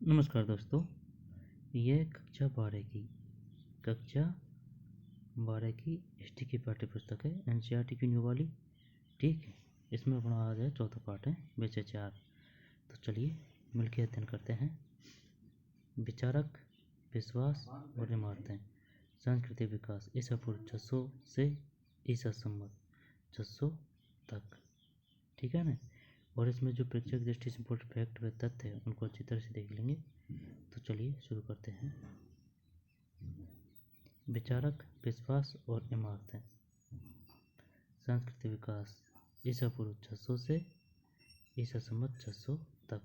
नमस्कार दोस्तों। यह कक्षा 12 की हिस्ट्री की पाठ्य पुस्तक है, एनसीईआरटी की न्यू वाली। ठीक है, इसमें अपना आज है चौथा पाठ है, विषय 4। तो चलिए मिलकर अध्ययन करते हैं। विचारक, विश्वास और इमारतें, सांस्कृतिक विकास ईसा पूर्व 600 से ईसा संवत 600 तक। ठीक है ना। और इसमें जो प्रेक्षक दृष्टि से इम्पोर्टेंट फैक्ट व तथ्य है उनको अच्छी तरह से देख लेंगे। तो चलिए शुरू करते हैं। विचारक, विश्वास और इमारतें, सांस्कृतिक विकास ईसा पूर्व 600 से ईसा संवत 600 तक।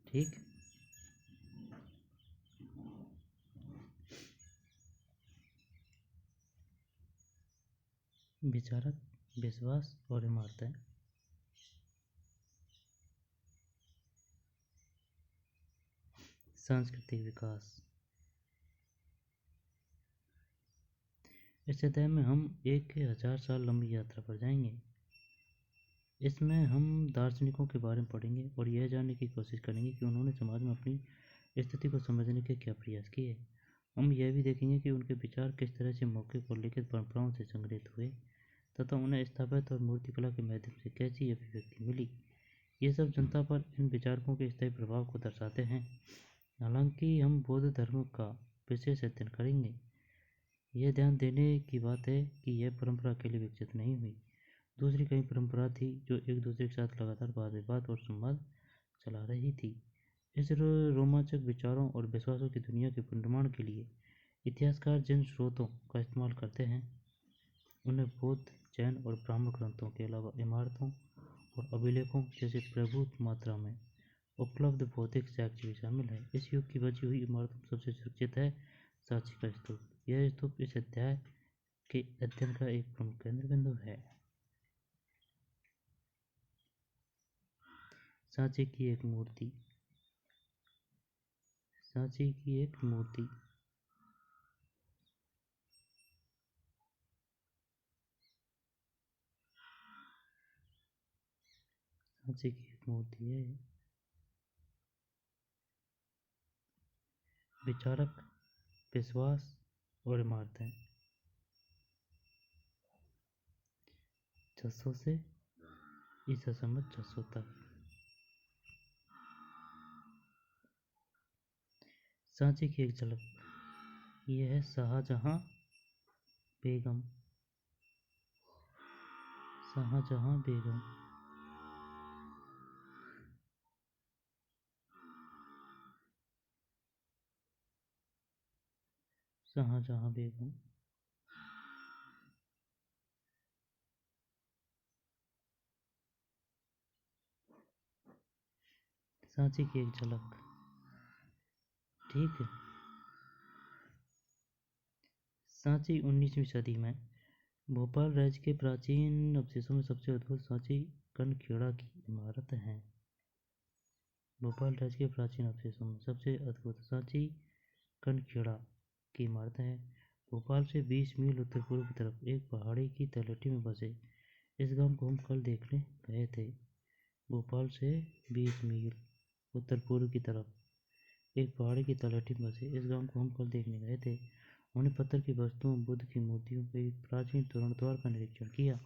ठीक। विचारक, विश्वास और इमारतें। सांस्कृतिक विकास। इस अध्याय में हम 1000 साल लंबी यात्रा पर जाएंगे। इसमें हम दार्शनिकों के बारे में पढ़ेंगे और यह जानने की कोशिश करेंगे कि उन्होंने समाज में अपनी स्थिति को समझने के क्या प्रयास किए। हम यह भी देखेंगे कि उनके विचार किस तरह से मौके पर लिखित परंपराओं से संग्रहित हुए तथा उन्हें स्थापत्य और मूर्तिकला के माध्यम से कैसी अभिव्यक्ति मिली। ये सब जनता पर इन विचारकों के स्थायी प्रभाव को दर्शाते हैं। हालांकि हम बौद्ध धर्म का विशेष अध्ययन करेंगे। यह ध्यान देने की बात है कि यह परंपरा अकेले विकसित नहीं हुई। दूसरी कई परंपरा थी जो एक दूसरे के साथ लगातार वाद विवाद और संवाद चला रही थी। इस रोमांचक विचारों और विश्वासों की दुनिया के पुनर्निर्माण के लिए इतिहासकार जिन स्रोतों का इस्तेमाल करते हैं उन्हें बौद्ध, जैन और ब्राह्मण ग्रंथों के अलावा इमारतों और अभिलेखों जैसे प्रभुत मात्रा में उपलब्ध भौतिक साक्ष्य भी शामिल है। इस युग की बची हुई इमारतों में सबसे सुरक्षित है सांची का स्तूप। यह स्तूप इस अध्याय के अध्ययन का एक प्रमुख केंद्र बिंदु है। सांची की एक मूर्ति। सांची की एक मूर्ति। सांची की एक मूर्ति है। विचारक, विश्वास और इमारतें। 600 से ईसा संवत 600 तक। सांची की एक झलक। यह है शाहजहां बेगम। शाहजहां बेगम। शाहजहां बेगम। सांची की एक झलक। ठीक है। सांची 19वीं सदी में भोपाल राज्य के प्राचीन अवशेषों में सबसे अद्भुत सांची कनखेड़ा की इमारत है। भोपाल राज्य के प्राचीन अवशेषों में सबसे अद्भुत सांची कनखेड़ा की इमारत है। भोपाल से 20 मील उत्तर पूर्व की तरफ एक पहाड़ी की तलहटी में बसे इस गांव को हम कल देखने गए थे। भोपाल से 20 मील उत्तर पूर्व की तरफ एक पहाड़ी की तलहटी में बसे इस गांव को हम कल देखने गए थे। उन्होंने पत्थर की वस्तुओं, बुद्ध की मूर्तियों के एक प्राचीन तोरण द्वार का निरीक्षण किया।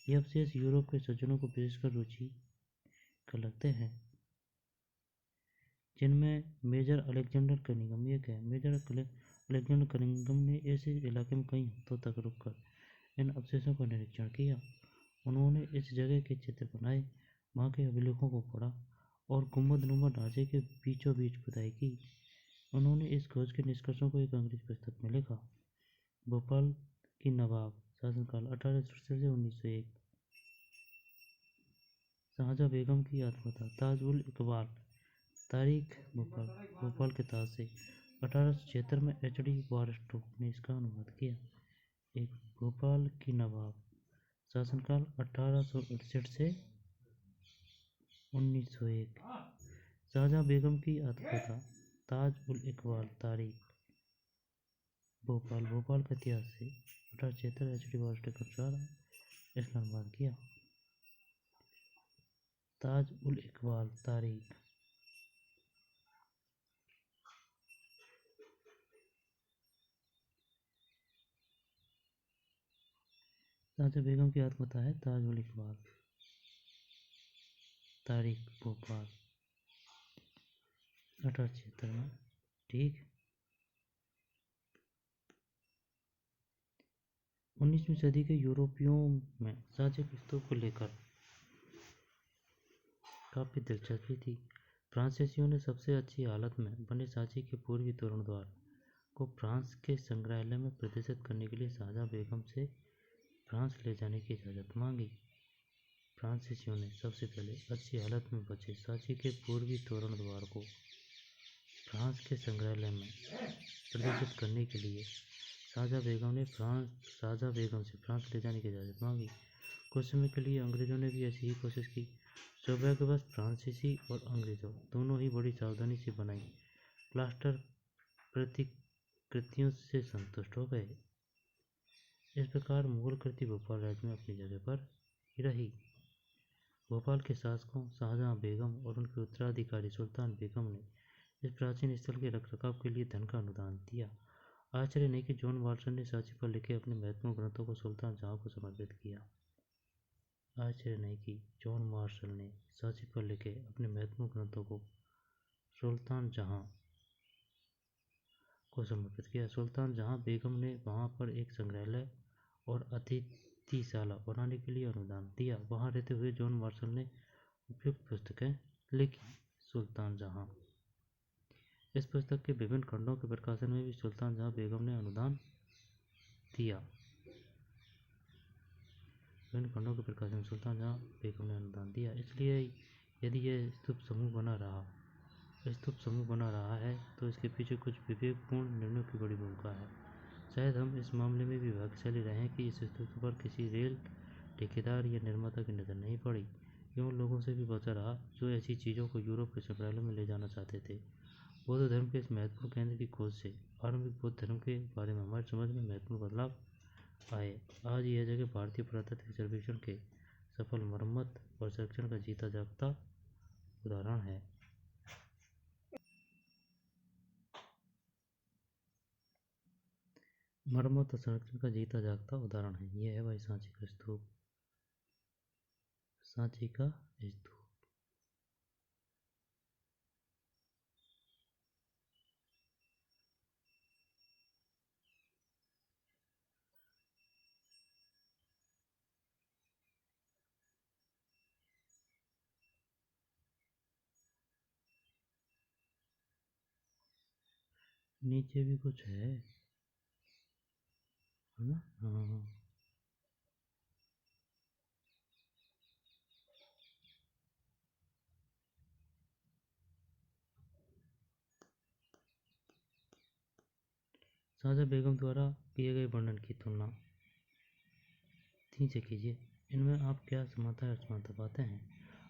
ये अवशेष यूरोप के सज्जनों को विशेषकर रुचि कर लगते हैं, जिनमें मेजर अलेक्जेंडर कनिंघम एक है। मेजर अलेक्जेंडर कनिंघम ने इस इलाके में कई हफ्तों तक रुककर इन अवशेषों का निरीक्षण किया। उन्होंने इस जगह के चित्र बनाए, वहाँ के अभिलेखों को पढ़ा और गुंबदनुमा ढांचे के बीचों बीच खुदाई की। उन्होंने इस खोज के निष्कर्षों को एक अंग्रेजी पुस्तक में लिखा। भोपाल की नवाब शासनकाल 1867 से 1901। शाहजहां बेगम की आत्मकथा। ताज उल इकबाल। तारीख भोपाल। भोपाल के ताज से 1876 में एच.डी. बारस्टो ने इसका अनुवाद किया। एक भोपाल की नवाब शासनकाल 1868 से 1901। शाहजहां बेगम की आत्मकथा। ताज उल इकबाल। तारीख भोपाल। भोपाल का इतिहास से 1876 एच.डी. बारस्टो के अनुसार इसका अनुवाद किया। ताज उल इकबाल तारीख। ताजा बेगम की आत्मकथा है ताज उल इकबाल तारीख भोपाल 1876 में। ठीक। 19वीं सदी के यूरोपियों में सांची स्तूप को लेकर काफ़ी दिलचस्पी थी। फ्रांसीसियों ने सबसे अच्छी हालत में बने सांची के पूर्वी तोरण द्वार को फ्रांस के संग्रहालय में प्रदर्शित करने के लिए शाहजहां बेगम से फ्रांस ले जाने की इजाज़त मांगी। फ्रांसीसियों ने सबसे पहले अच्छी हालत में बचे सांची के पूर्वी तोरण द्वार को फ्रांस के संग्रहालय में प्रदर्शित करने के लिए शाहजहां बेगम से फ्रांस ले जाने की इजाज़त मांगी। कुछ समय के लिए अंग्रेज़ों ने भी ऐसी ही कोशिश की। सौभाग्यवश फ्रांसीसी और अंग्रेज़ों दोनों ही बड़ी सावधानी से बनाई प्लास्टर प्रतिकृतियों से संतुष्ट हो गए। इस प्रकार मुगल कृति भोपाल राज्य में अपनी जगह पर ही रही। भोपाल के शासकों शाहजहां बेगम और उनके उत्तराधिकारी सुल्तान बेगम ने इस प्राचीन स्थल के रखरखाव के लिए धन का अनुदान दिया। आश्चर्य नहीं कि जॉन वाटसन ने सांची पर लिखे अपने महत्वपूर्ण ग्रंथों को सुल्तान जहां को समर्पित किया। आश्चर्य नहीं कि जॉन मार्शल ने सांची पर लिखे अपने महत्वपूर्ण ग्रंथों को सुल्तान जहां को समर्पित किया। सुल्तान जहां बेगम ने वहां पर एक संग्रहालय और अतिथिशाला बनाने के लिए अनुदान दिया। वहां रहते हुए जॉन मार्शल ने उपयुक्त पुस्तकें लिखी। सुल्तान जहां, इस पुस्तक के विभिन्न खंडों के प्रकाशन में भी सुल्तान जहां बेगम ने अनुदान दिया। विभिन्न खंडों के प्रकाशन में सुल्तान जहां बेगम ने अनुदान दिया। इसलिए यदि यह स्तूप समूह बना रहा है तो इसके पीछे कुछ विवेकपूर्ण निर्णयों की बड़ी भूमिका है। शायद हम इस मामले में भी भाग्यशाली रहे हैं कि इस स्तूप पर किसी रेल ठेकेदार या निर्माता की नज़र नहीं पड़ी। ये उन लोगों से भी बचा रहा जो ऐसी चीज़ों को यूरोप के संग्रहालय में ले जाना चाहते थे। बौद्ध धर्म के इस महत्वपूर्ण केंद्र की खोज से आरंभिक बौद्ध धर्म के बारे में हमारी समझ में महत्वपूर्ण बदलाव आए। आज यह जगह भारतीय पुरातत्व सर्वेक्षण के सफल मरम्मत और संरक्षण का जीता जागता उदाहरण है। मरम्मत और संरक्षण का जीता जागता उदाहरण है। यह है भाई सांची का स्तूप। नीचे भी कुछ है ना? हाँ। शाहजहां बेगम द्वारा किए गए वर्णन की तुलना 3 से कीजिए। इनमें आप क्या समानता और असमानता पाते हैं?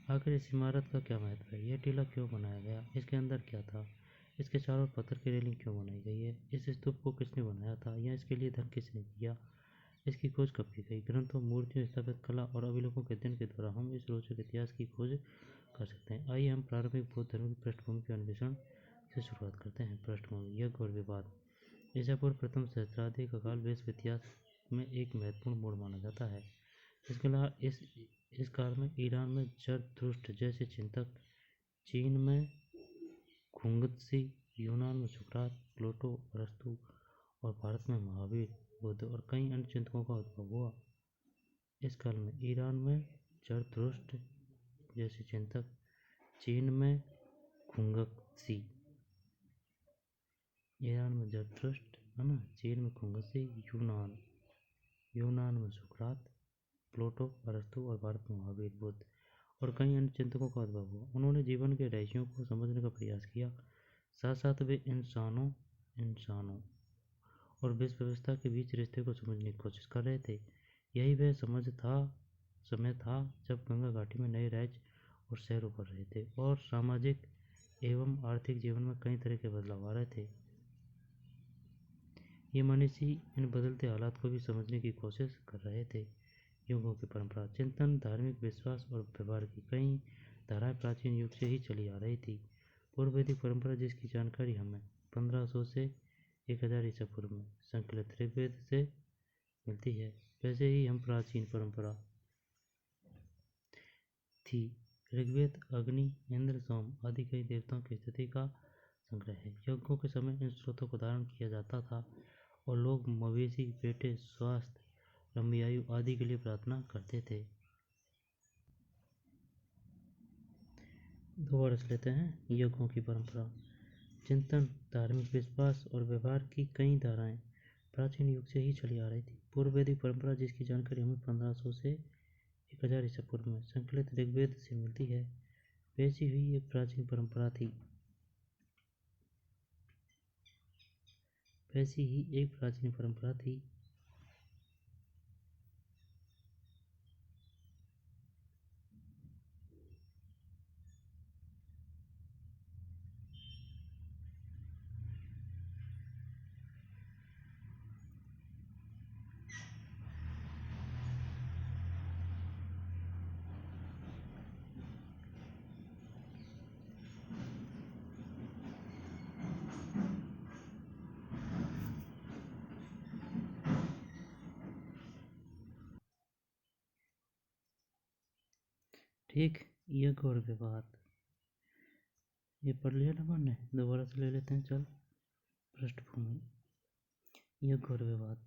आखिर इस इमारत का क्या महत्व है? यह टीला क्यों बनाया गया? इसके अंदर क्या था? इसके चारों ओर पत्थर की रेलिंग क्यों बनाई गई है? इस स्तूप को किसने बनाया था या इसके लिए धन किसने दिया? इसकी खोज कब की गई? ग्रंथों, मूर्तियों, स्थापत्य कला और अभिलेखों के अध्ययन के द्वारा हम इस रोचक इतिहास की खोज कर सकते हैं। आइए हम प्रारंभिक बौद्ध धर्म की पृष्ठभूमि के अन्वेषण से शुरुआत करते हैं। पृष्ठभूमि, यज्ञ और विवाद। ईसा पूर्व प्रथम सहस्त्राब्दी का काल विश्व इतिहास में एक महत्वपूर्ण मोड़ माना जाता है। इसके अलावा इस काल में ईरान में जरथुष्ट्र जैसे चिंतक, चीन में खुंगत्सी, यूनान में सुकरात, प्लेटो, अरस्तु और भारत में महावीर, बुद्ध और कई अन्य चिंतकों का उद्भव हुआ। इस काल में ईरान में जरथुष्ट्र जैसे चिंतक, चीन में खुंगत्सी, ईरान में जरथुष्ट्र है ना, चीन में खुंगत्सी, यूनान में सुकरात, प्लेटो, अरस्तु और भारत में महावीर, बुद्ध और कई अन्य चिंतकों का उद्भव हुआ। उन्होंने जीवन के रहस्यों को समझने का प्रयास किया। साथ साथ वे इंसानों और विश्व व्यवस्था के बीच रिश्ते को समझने की कोशिश कर रहे थे। यही वह समय था जब गंगा घाटी में नए राज्य और शहर उभर रहे थे और सामाजिक एवं आर्थिक जीवन में कई तरह के बदलाव आ रहे थे। ये मनीषी इन बदलते हालात को भी समझने की कोशिश कर रहे थे। युगों की परंपरा, चिंतन, धार्मिक विश्वास और व्यवहार की कई धाराएं प्राचीन युग से ही चली आ रही थी। पूर्व वैदिक परंपरा जिसकी जानकारी हमें 1500 से 1000 ईसा पूर्व में संकलित ऋग्वेद से मिलती है, वैसे ही हम प्राचीन परंपरा थी। ऋग्वेद अग्नि, इंद्र, सोम आदि कई देवताओं की स्तुति का संग्रह है। यज्ञों के समय इन स्रोतों को धारण किया जाता था और लोग मवेशी, बेटे, स्वास्थ्य, लंबी आयु आदि के लिए प्रार्थना करते थे। दोबारा से लेते हैं यज्ञों की परंपरा। चिंतन, धार्मिक विश्वास और व्यवहार की कई धाराएं प्राचीन युग से ही चली आ रही थी। पूर्व वैदिक परंपरा जिसकी जानकारी हमें 1500 से 1000 ईसा पूर्व में संकलित ऋग्वेद से मिलती है, वैसी हुई एक प्राचीन परंपरा थी। वैसी ही एक प्राचीन परंपरा थी। ठीक, यज्ञ और विवाद ये पढ़ लिया ना हमने, दोबारा से ले लेते हैं। चल, पृष्ठभूमि। यज्ञ और विवाद।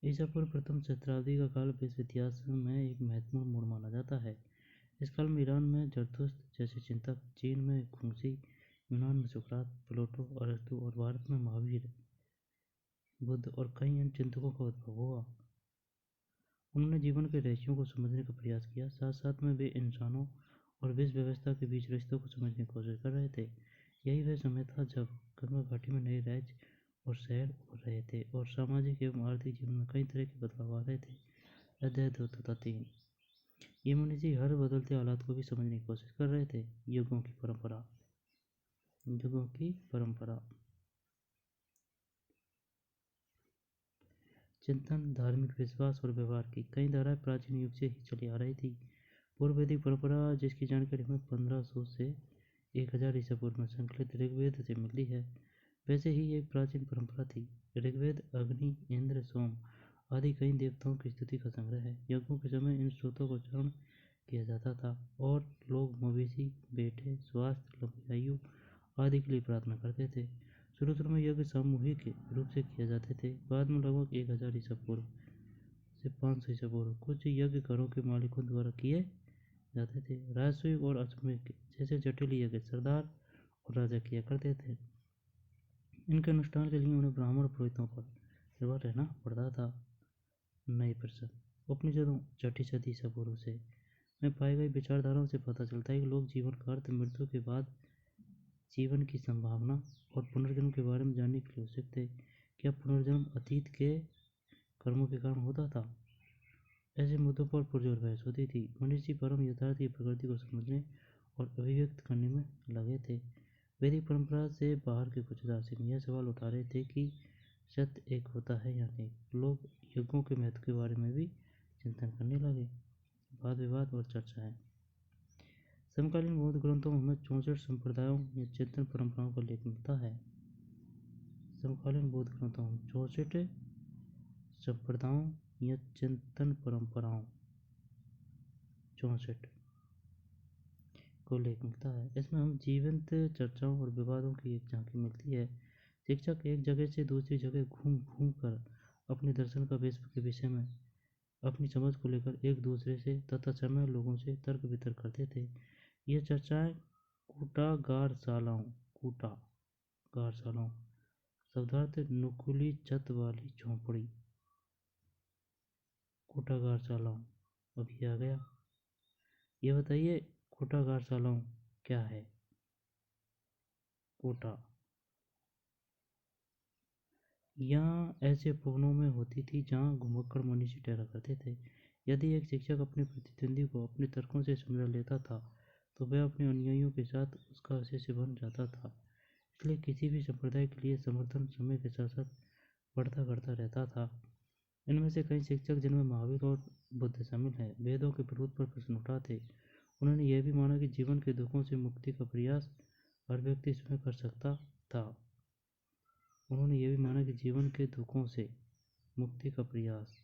ईसा पूर्व प्रथम सहस्त्राब्दी का काल विश्व इतिहास में एक महत्वपूर्ण मोड़ माना जाता है। इस काल में ईरान में जरथुस्त्र जैसे चिंतक, चीन में खुंगसी, यूनान में सुकरात, प्लेटो, अरस्तु और भारत में महावीर, बुद्ध और कई अन्य चिंतकों का उद्भव हुआ। उन्होंने जीवन के रहस्यों को समझने का प्रयास किया, साथ साथ में वे इंसानों और विश्व व्यवस्था के बीच रिश्तों को समझने की कोशिश कर रहे थे। यही वह समय था जब गंगा घाटी में नए राज्य और शहर उभर रहे थे और सामाजिक एवं आर्थिक जीवन में कई तरह के बदलाव आ रहे थे। अध्याय 2 तथा 3। ये मुनि हर बदलते हालात को भी समझने की कोशिश कर रहे थे। युगों की परंपरा। युगों की परंपरा। चिंतन, धार्मिक विश्वास और व्यवहार की कई धाराएं प्राचीन युग से ही चली आ रही थी। पूर्व वैदिक परंपरा जिसकी जानकारी हमें 1500 से 1000 ईसा पूर्व में संकलित ऋग्वेद से मिलती है, वैसे ही एक प्राचीन परंपरा थी। ऋग्वेद अग्नि, इंद्र, सोम आदि कई देवताओं की स्तुति का संग्रह है। यज्ञों के समय इन स्रोतों को चरण किया जाता था और लोग मवेशी, बेटे, स्वास्थ्य, लंबी आयु आदि के लिए प्रार्थना करते थे। शुरू में यज्ञ सामूहिक रूप से किए जाते थे। बाद में लगभग 1000 ईसा पूर्व से 500 ईसा पूर्व कुछ यज्ञ घरों के मालिकों द्वारा किए जाते थे। राजस्विक और अश्वमेध जैसे जटिल यज्ञ सरदार और राजा किया करते थे। इनके अनुष्ठान के लिए उन्हें ब्राह्मण पुरोहितों पर निर्भर रहना पड़ता था। नए प्रश्न। उपनिषदों छठी सदी ईसा पूर्व से में पाई गई विचारधाराओं से पता चलता है कि लोग जीवन का अर्थ, मृत्यु के बाद जीवन की संभावना और पुनर्जन्म के बारे में जानने के लिए उत्सुक थे। क्या पुनर्जन्म अतीत के कर्मों के कारण होता था? ऐसे मुद्दों पर पुरजोर बहस होती थी। मनुष्य परम यथार्थ की प्रकृति को समझने और अभिव्यक्त करने में लगे थे। वैदिक परंपरा से बाहर के कुछ दार्शनिक यह सवाल उठा रहे थे कि सत्य एक होता है या नहीं। लोग युगों के महत्व के बारे में भी चिंतन करने लगे। वाद विवाद और चर्चाएं। समकालीन बौद्ध ग्रंथों में हमें 64 संप्रदायों या चिंतन परंपराओं का उल्लेख मिलता है। समकालीन बौद्ध ग्रंथों में 64 संप्रदायों या चिंतन परंपराओं 64 को उल्लेख मिलता है। इसमें हम जीवंत चर्चाओं और विवादों की एक झांकी मिलती है। शिक्षक एक जगह से दूसरी जगह घूम घूम कर अपने दर्शन का विश्व के विषय में अपनी समझ को लेकर एक दूसरे से तथा समय लोगों से तर्क वितर्क करते थे। ये चर्चाएं कूटागारशालाओं शब्दार्थ नुकीली छत वाली झोंपड़ी, कूटागारशालाओं। अभी आ गया। ये बताइए कूटागारशालाओं क्या है? कोटा यहाँ ऐसे भवनों में होती थी जहाँ घुमक्कड़ मनुष्य ठहरा करते थे। यदि एक शिक्षक अपने प्रतिद्वंदी को अपने तर्कों से समझा लेता था तो वह अपने अनुयायियों के साथ उसका शिष्य बन जाता था। इसलिए किसी भी संप्रदाय के लिए समर्थन समय के साथ साथ बढ़ता घटता रहता था। इनमें से कई शिक्षक, जिनमें महावीर और बुद्ध शामिल हैं, वेदों के विरोध पर प्रश्न उठाते उन्होंने यह भी माना कि जीवन के दुखों से मुक्ति का प्रयास हर व्यक्ति स्वयं कर सकता था। उन्होंने यह भी माना कि जीवन के दुखों से मुक्ति का प्रयास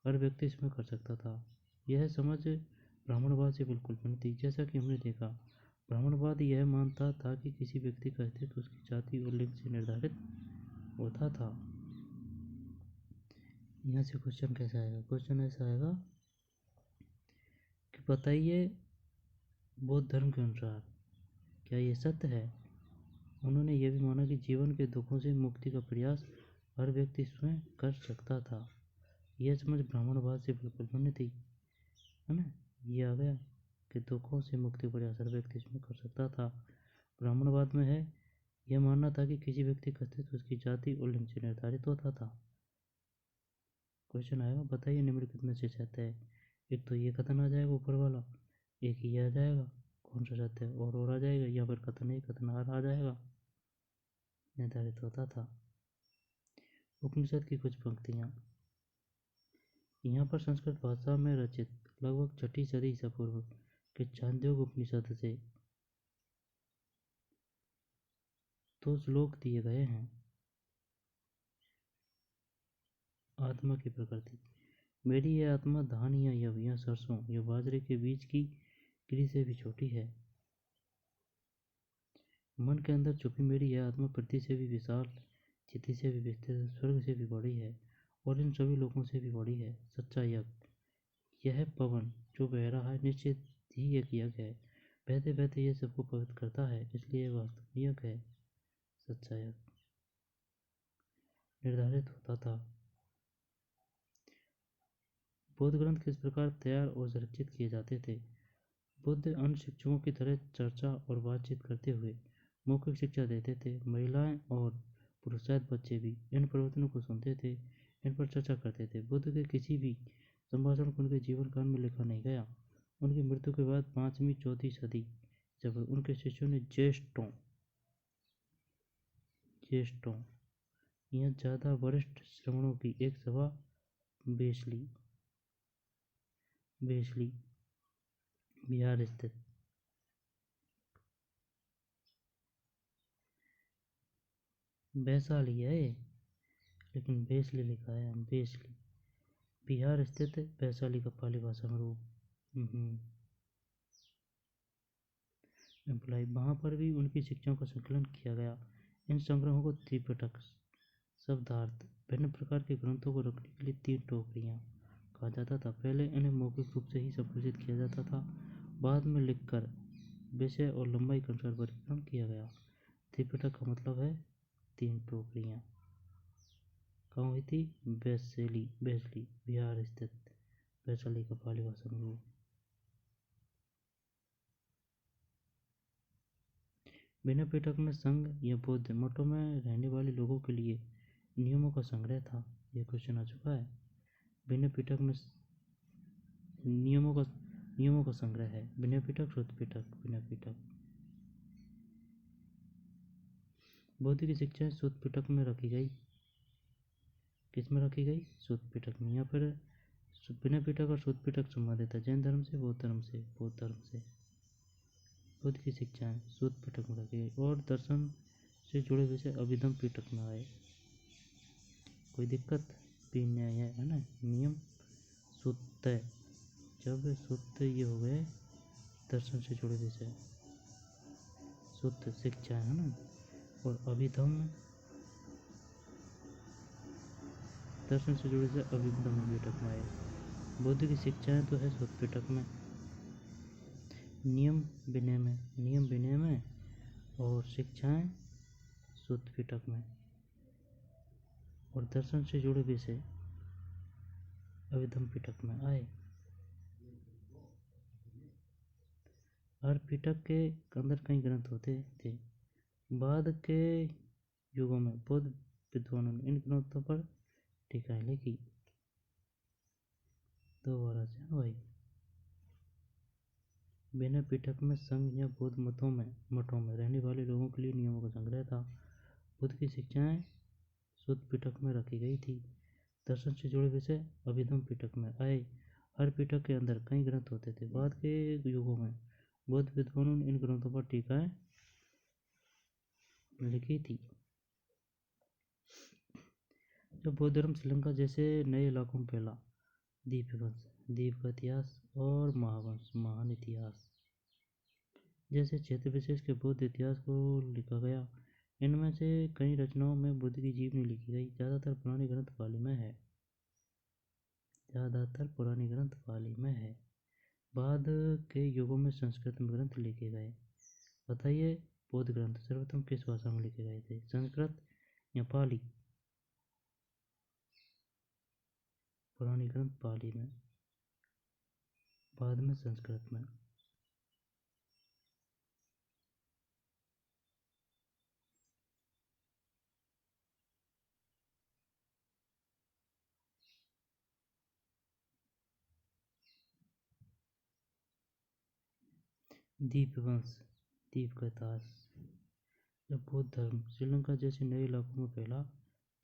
हर व्यक्ति इसमें कर सकता था। यह समझ ब्राह्मणवाद से बिल्कुल भिन्न थी। जैसा कि हमने देखा, ब्राह्मणवाद यह मानता था कि किसी व्यक्ति का अस्तित्व उसकी जाति और लिंग से निर्धारित होता था। यहाँ से क्वेश्चन कैसा आएगा? क्वेश्चन ऐसा आएगा कि बताइए बौद्ध धर्म के अनुसार क्या ये सत्य है? उन्होंने यह भी माना कि जीवन के दुखों से मुक्ति का प्रयास हर व्यक्ति स्वयं कर सकता था। यह समझ ब्राह्मणवाद से बिल्कुल भिन्न थी, है ना। ये आ गया कि दुखों से मुक्ति का प्रयास हर व्यक्ति स्वयं कर सकता था। ब्राह्मणवाद में है यह मानना था कि किसी व्यक्ति का अस्तित्व उसकी जाति और लिंग से निर्धारित होता था। क्वेश्चन आएगा, बताइए निम्नलिखित में से सत्य है? एक तो ये कथन आ जाएगा ऊपर वाला, एक ये आ जाएगा, कौन सा सत्य है? और आ जाएगा, या फिर कथन एक कथन आर आ जाएगा, निर्धारित होता था। उपनिषद की कुछ पंक्तियाँ। यहाँ पर संस्कृत भाषा में रचित लगभग 6ठी सदी ईसा पूर्व के छांदोग्य उपनिषद से तो श्लोक दिए गए हैं। आत्मा की प्रकृति। मेरी यह आत्मा धान या यव या सरसों या बाजरे के बीज की गिरी से भी छोटी है। मन के अंदर छुपी मेरी यह आत्मा पृथ्वी से भी विशाल, चिति से भी विस्तृत, स्वर्ग से भी बड़ी है और इन सभी लोगों से भी बड़ी है। सच्चा यज्ञ। यह पवन जो बह रहा है निश्चित ही एक यज्ञ है। बहते बहते यह सबको पवित्र करता है, इसलिए यह वास्तव यज्ञ है। सच्चा यज्ञ निर्धारित होता था। बौद्ध ग्रंथ किस प्रकार तैयार और संरक्षित किए जाते थे? बुद्ध अन्य शिक्षकों की तरह चर्चा और बातचीत करते हुए मौखिक शिक्षा देते थे। महिलाएं और पुरुष शायद बच्चे भी इन प्रवचनों को सुनते थे, इन पर चर्चा करते थे। बुद्ध के किसी भी संभाषण को उनके जीवन काल में लिखा नहीं गया। उनकी मृत्यु के बाद 5वीं 4वीं सदी जब उनके शिष्यों ने ज्येष्ठों या ज़्यादा वरिष्ठ श्रमणों की एक सभा बेसली बिहार स्थित वैशाली है, लेकिन बेसली लिखा है, बेसली बिहार स्थित वैशाली का पाली भाषा में रूप एम्प्लॉय। वहाँ पर भी उनकी शिक्षाओं का संकलन किया गया। इन संग्रहों को त्रिपिटक, शब्दार्थ, भिन्न प्रकार के ग्रंथों को रखने के लिए 3 टोकरियाँ कहा जाता था। पहले इन्हें मौखिक रूप से ही संप्रेषित किया जाता था, बाद में लिखकर विषय और लंबाई के अनुसार वर्गीकरण किया गया। त्रिपिटक का मतलब है 3 टोकरियाँ। कहाँ हुई थी? बेसली बिहार स्थित वैशाली का पाली भाषा में रूप। बिना पिटक में संघ या बौद्ध मठों में रहने वाले लोगों के लिए नियमों का संग्रह था। यह क्वेश्चन आ चुका है। बिना पिटक में नियमों का संग्रह है। बिना पिटक, शुद्ध पिटक, बिना पिटक। बौद्ध की शिक्षाएं शुद्ध पिटक में रखी गई। किस में रखी गई? शुद्ध पिटक में। या फिर बिना पिटक और शुद्ध पिटक संबंधित है जैन धर्म से, बौद्ध धर्म से। बुद्ध की शिक्षाएं शुद्ध पिटक में रखी गई और दर्शन से जुड़े विषय अभिधम पिटक में आए। कोई दिक्कत? भी न्याय है ना। नियम शुद्ध, जब शुद्ध ये हो गए दर्शन से जुड़े विषय, शुद्ध शिक्षाएं, है ना। और अभिधम दर्शन से जुड़े विषय अभिधम पिटक में आए। बुद्ध की शिक्षाएं तो है शुद्ध पिटक में। नियम विनय में और शिक्षाएं शुद्ध पिटक में और दर्शन से जुड़े विषय अभिधम पिटक में आए। हर पिटक के अंदर कई ग्रंथ होते थे। बाद के युगों में बौद्ध विद्वानों ने इन ग्रंथों पर टीकाएं लिखी। 2 बार आ जाए भाई। बिना पिटक में संघ या बौद्ध मठों में रहने वाले लोगों के लिए नियमों का संग्रह था। बुद्ध की शिक्षाएं शुद्ध पिटक में रखी गई थी। दर्शन से जुड़े विषय अभिधम पिटक में आए। हर पिटक के अंदर कई ग्रंथ होते थे। बाद के युगों में बौद्ध विद्वानों ने इन ग्रंथों पर टीकाएं लिखी थी। जब बौद्ध धर्म श्रीलंका जैसे नए इलाकों में फैला, दीपवंश, द्वीप का इतिहास और महावंश, महान इतिहास जैसे क्षेत्र विशेष के बौद्ध इतिहास को लिखा गया। इनमें से कई रचनाओं में बुद्ध की जीवनी लिखी गई। ज़्यादातर पुरानी ग्रंथ पाली में है। बाद के युगों में संस्कृत में ग्रंथ लिखे गए। बताइए, बौद्ध ग्रंथ सर्वप्रथम किस भाषा में लिखे गए थे, संस्कृत या पाली? पुरानी ग्रंथ पाली में, बाद में संस्कृत में। दीपवंश, द्वीप का इतिहास। जब बौद्ध धर्म श्रीलंका जैसे नए इलाकों में फैला,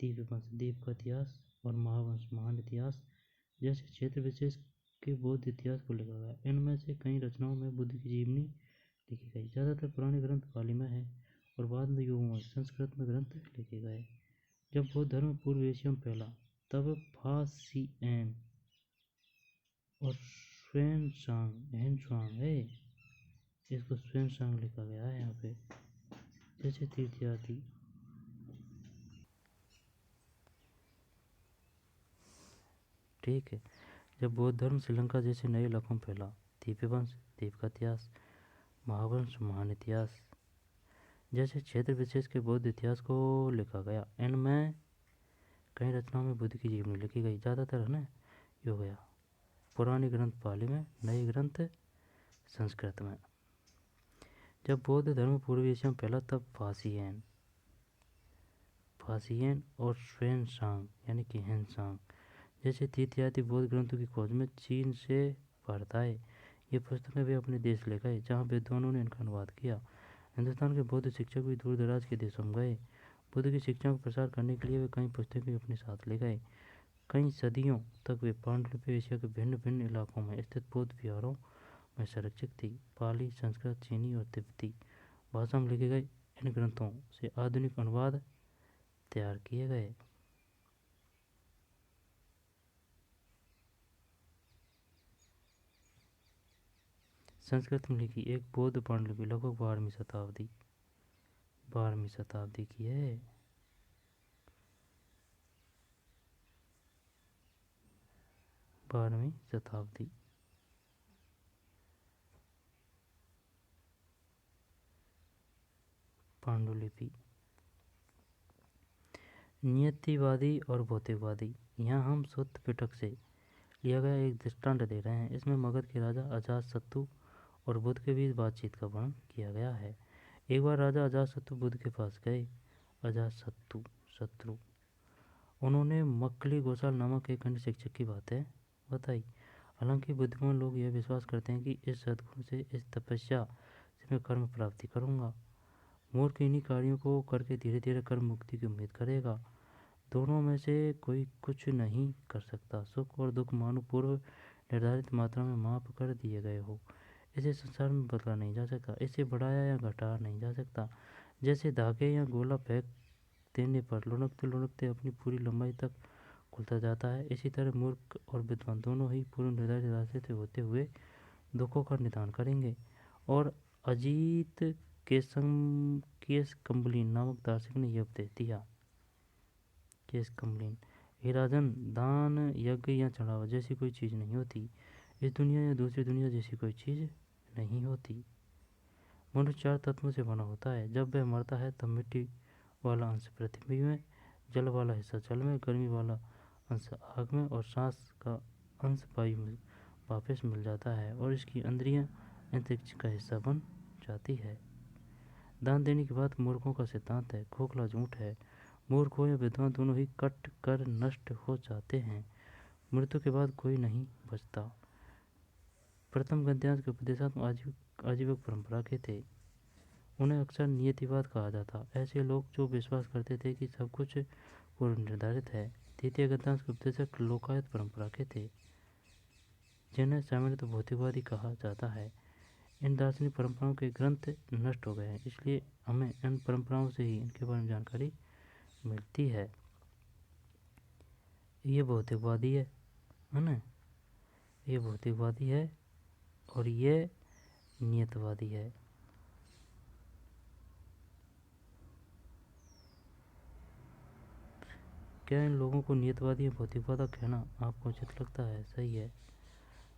दीपवंश, द्वीप का इतिहास और महावंश, महान इतिहास जैसे क्षेत्र विशेष के बौद्ध इतिहास को लिखा गया। इनमें से कई रचनाओं में बुद्ध की जीवनी लिखी गई। ज़्यादातर पुराने ग्रंथ पाली में है और बाद में युगों में संस्कृत में ग्रंथ लिखे गए। जब बौद्ध धर्म पूर्व एशिया में फैला, तब फासिएन और हेनसांग है, इसको स्वांग लिखा गया है यहाँ पे, जैसे तीर्थयात्री। ठीक है। जब बौद्ध धर्म श्रीलंका जैसे नए इलाकों में फैला, दीपवंश, द्वीप का इतिहास, महावंश, महान इतिहास जैसे क्षेत्र विशेष के बौद्ध इतिहास को लिखा गया। इनमें कई रचनाओं में बुद्ध की जीवनी लिखी गई। ज़्यादातर है ना, ये हो गया पुराने ग्रंथ पाली में, नए ग्रंथ संस्कृत में। जब बौद्ध धर्म पूर्वी एशिया में फैला, तब फासिएन और स्वांग यानी कि हेनसांग जैसे तीर्थयात्री बौद्ध ग्रंथों की खोज में चीन से भारत आए। ये पुस्तकें वे अपने देश ले गए, जहाँ विद्वानों ने इनका अनुवाद किया। हिंदुस्तान के बौद्ध शिक्षक भी दूर दराज के देशों में गए। बुद्ध की शिक्षा को प्रसार करने के लिए वे कई पुस्तकें अपने साथ ले गए। कई सदियों तक वे पांडुलिपि एशिया के भिन्न भिन्न इलाकों में स्थित बौद्ध विहारों में संरक्षित थी। पाली, संस्कृत, चीनी और तिब्बती भाषा में लिखे गए इन ग्रंथों से आधुनिक अनुवाद तैयार किए गए। संस्कृत में लिखी एक बौद्ध पांडुलिपि लगभग 12वीं शताब्दी की है। 12वीं शताब्दी। पांडुलिपि। नियतिवादी और भौतिकवादी। यहाँ हम शुद्ध पिटक से लिया गया एक दृष्टांत दे रहे हैं। इसमें मगध के राजा अजातशत्रु और बुद्ध के बीच बातचीत का वर्णन किया गया है। एक बार राजा अजातशत्रु बुद्ध के पास गए। अजातशत्रु उन्होंने मक्खली गोसाल नामक एक अन्य शिक्षक की बातें बताई। हालांकि बुद्धिमान लोग यह विश्वास करते हैं कि इस सद्गुण से, इस तपस्या से मैं कर्म प्राप्ति करूँगा। मूर्ख इन्हीं कार्यों को करके धीरे धीरे कर्म मुक्ति की उम्मीद करेगा। दोनों में से कोई कुछ नहीं कर सकता। सुख और दुख मानो पूर्व निर्धारित मात्रा में माप कर दिए गए हो। इसे संसार में बदला नहीं जा सकता, इसे बढ़ाया या घटाया नहीं जा सकता। जैसे धागे या गोला फेंक देने पर लुढ़कते लुढ़कते अपनी पूरी लंबाई तक खुलता जाता है, इसी तरह मूर्ख और विद्वान दोनों ही पूर्व निर्धारित रास्ते से होते हुए दुखों का निदान करेंगे। और अजीत केस कम्बलीन नामक दार्शनिक ने यह उपदेश दिया। केस कम्बलीन, हे राजन, दान, यज्ञ या चढ़ावा जैसी कोई चीज़ नहीं होती। इस दुनिया या दूसरी दुनिया जैसी कोई चीज़ नहीं होती। मनुष्य 4 तत्वों से बना होता है। जब वह मरता है तब मिट्टी वाला अंश पृथ्वी में, जल वाला हिस्सा जल में, गर्मी वाला अंश आग में और सांस का अंश वायु में वापस मिल जाता है और इसकी इंद्रियां अंतरिक्ष का हिस्सा बन जाती है। दान देने की बात मूर्खों का सिद्धांत है, खोखला झूठ है। मूर्ख हो या विद्वान दोनों ही कट कर नष्ट हो जाते हैं। मृत्यु के बाद कोई नहीं बचता। प्रथम गद्यांश के उपदेशात्मक आजीविक परंपरा के थे। उन्हें अक्सर नियतिवाद कहा जाता। ऐसे लोग जो विश्वास करते थे कि सब कुछ पूर्व निर्धारित है। द्वितीय गद्यांश के उपदेशक लोकायत परंपरा के थे। जिन्हें सामान्यतः भौतिकवादी कहा जाता है। इन दार्शनिक परंपराओं के ग्रंथ नष्ट हो गए हैं, इसलिए हमें इन परंपराओं से ही इनके बारे में जानकारी मिलती है। ये भौतिकवादी है ना, ये भौतिकवादी है और ये नियतवादी है। क्या इन लोगों को नियतवादी या भौतिकवादी कहना आपको उचित लगता है? सही है।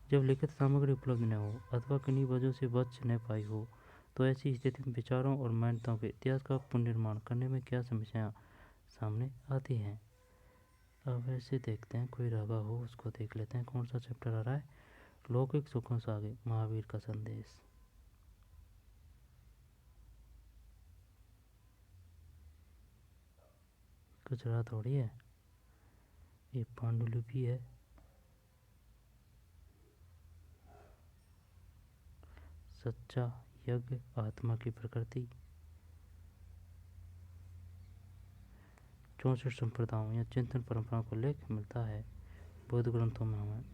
जब लिखित सामग्री उपलब्ध न हो अथवा किन्हीं वजहों से बच न पाई हो तो ऐसी स्थिति में विचारों और मान्यताओं के इतिहास का पुनर्निर्माण करने में क्या समस्याएं सामने आती हैं? अब ऐसे देखते हैं, कोई रागा हो उसको देख लेते हैं। कौन सा चैप्टर आ रहा है? लौकिक सुखों से आगे, महावीर का संदेश। कुछ रहा थोड़ी है, ये पांडुलिपि है। सच्चा यज्ञ, आत्मा की प्रकृति, 64 संप्रदायों या चिंतन परंपराओं को लेख मिलता है बौद्ध ग्रंथों में हमें।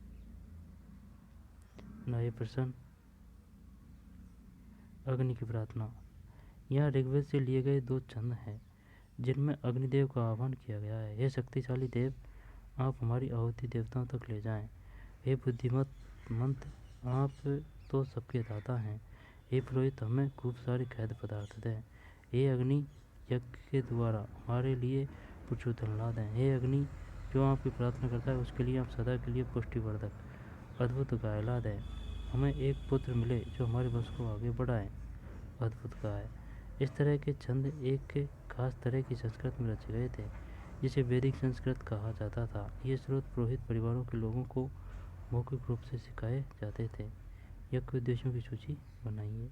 नए प्रश्न, अग्नि की प्रार्थना। यहाँ ऋग्वेद से लिए गए 2 छंद हैं जिनमें अग्निदेव का आह्वान किया गया है। हे शक्तिशाली देव, आप हमारी आहुति देवताओं तक ले जाएं। हे बुद्धिमत मंत्र, आप तो सबके दाता हैं। हे पुरोहित, हमें खूब सारे खाद्य पदार्थ दें। हे अग्नि, यज्ञ के द्वारा हमारे लिए प्रचुर धन ला दें। हे अग्नि, जो आपकी प्रार्थना करता है उसके लिए आप सदा के लिए पुष्टिवर्धक अद्भुत गाय ला दें। हमें एक पुत्र मिले जो हमारे वंश को आगे बढ़ाए, अद्भुत गाय। इस तरह के छंद एक खास तरह की संस्कृत में रचे गए थे जिसे वैदिक संस्कृत कहा जाता था। ये स्रोत पुरोहित परिवारों के लोगों को मौखिक रूप से सिखाए जाते थे। यज्ञ उद्देश्यों की सूची बनाइए।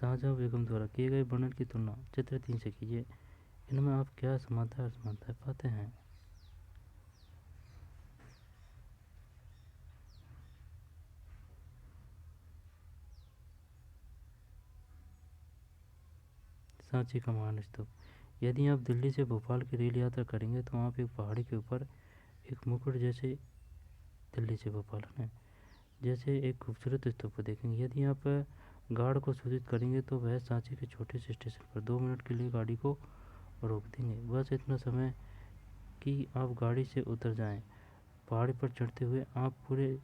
शाहजहां बेगम द्वारा किए गए वर्णन की तुलना चित्र 3 से कीजिए। इनमें आप क्या समानता और असमानता पाते हैं? सांची का महान स्तूप। यदि आप दिल्ली से भोपाल की रेल यात्रा करेंगे तो आप एक पहाड़ी के ऊपर एक मुकुट जैसे, दिल्ली से भोपाल है, जैसे एक खूबसूरत स्तूप को देखेंगे। यदि आप गार्ड को सूचित करेंगे तो वह सांची के छोटे से स्टेशन पर 2 मिनट के लिए गाड़ी को रोक देंगे। बस इतना समय कि आप गाड़ी से उतर जाएं। पहाड़ी पर चढ़ते हुए आप पूरे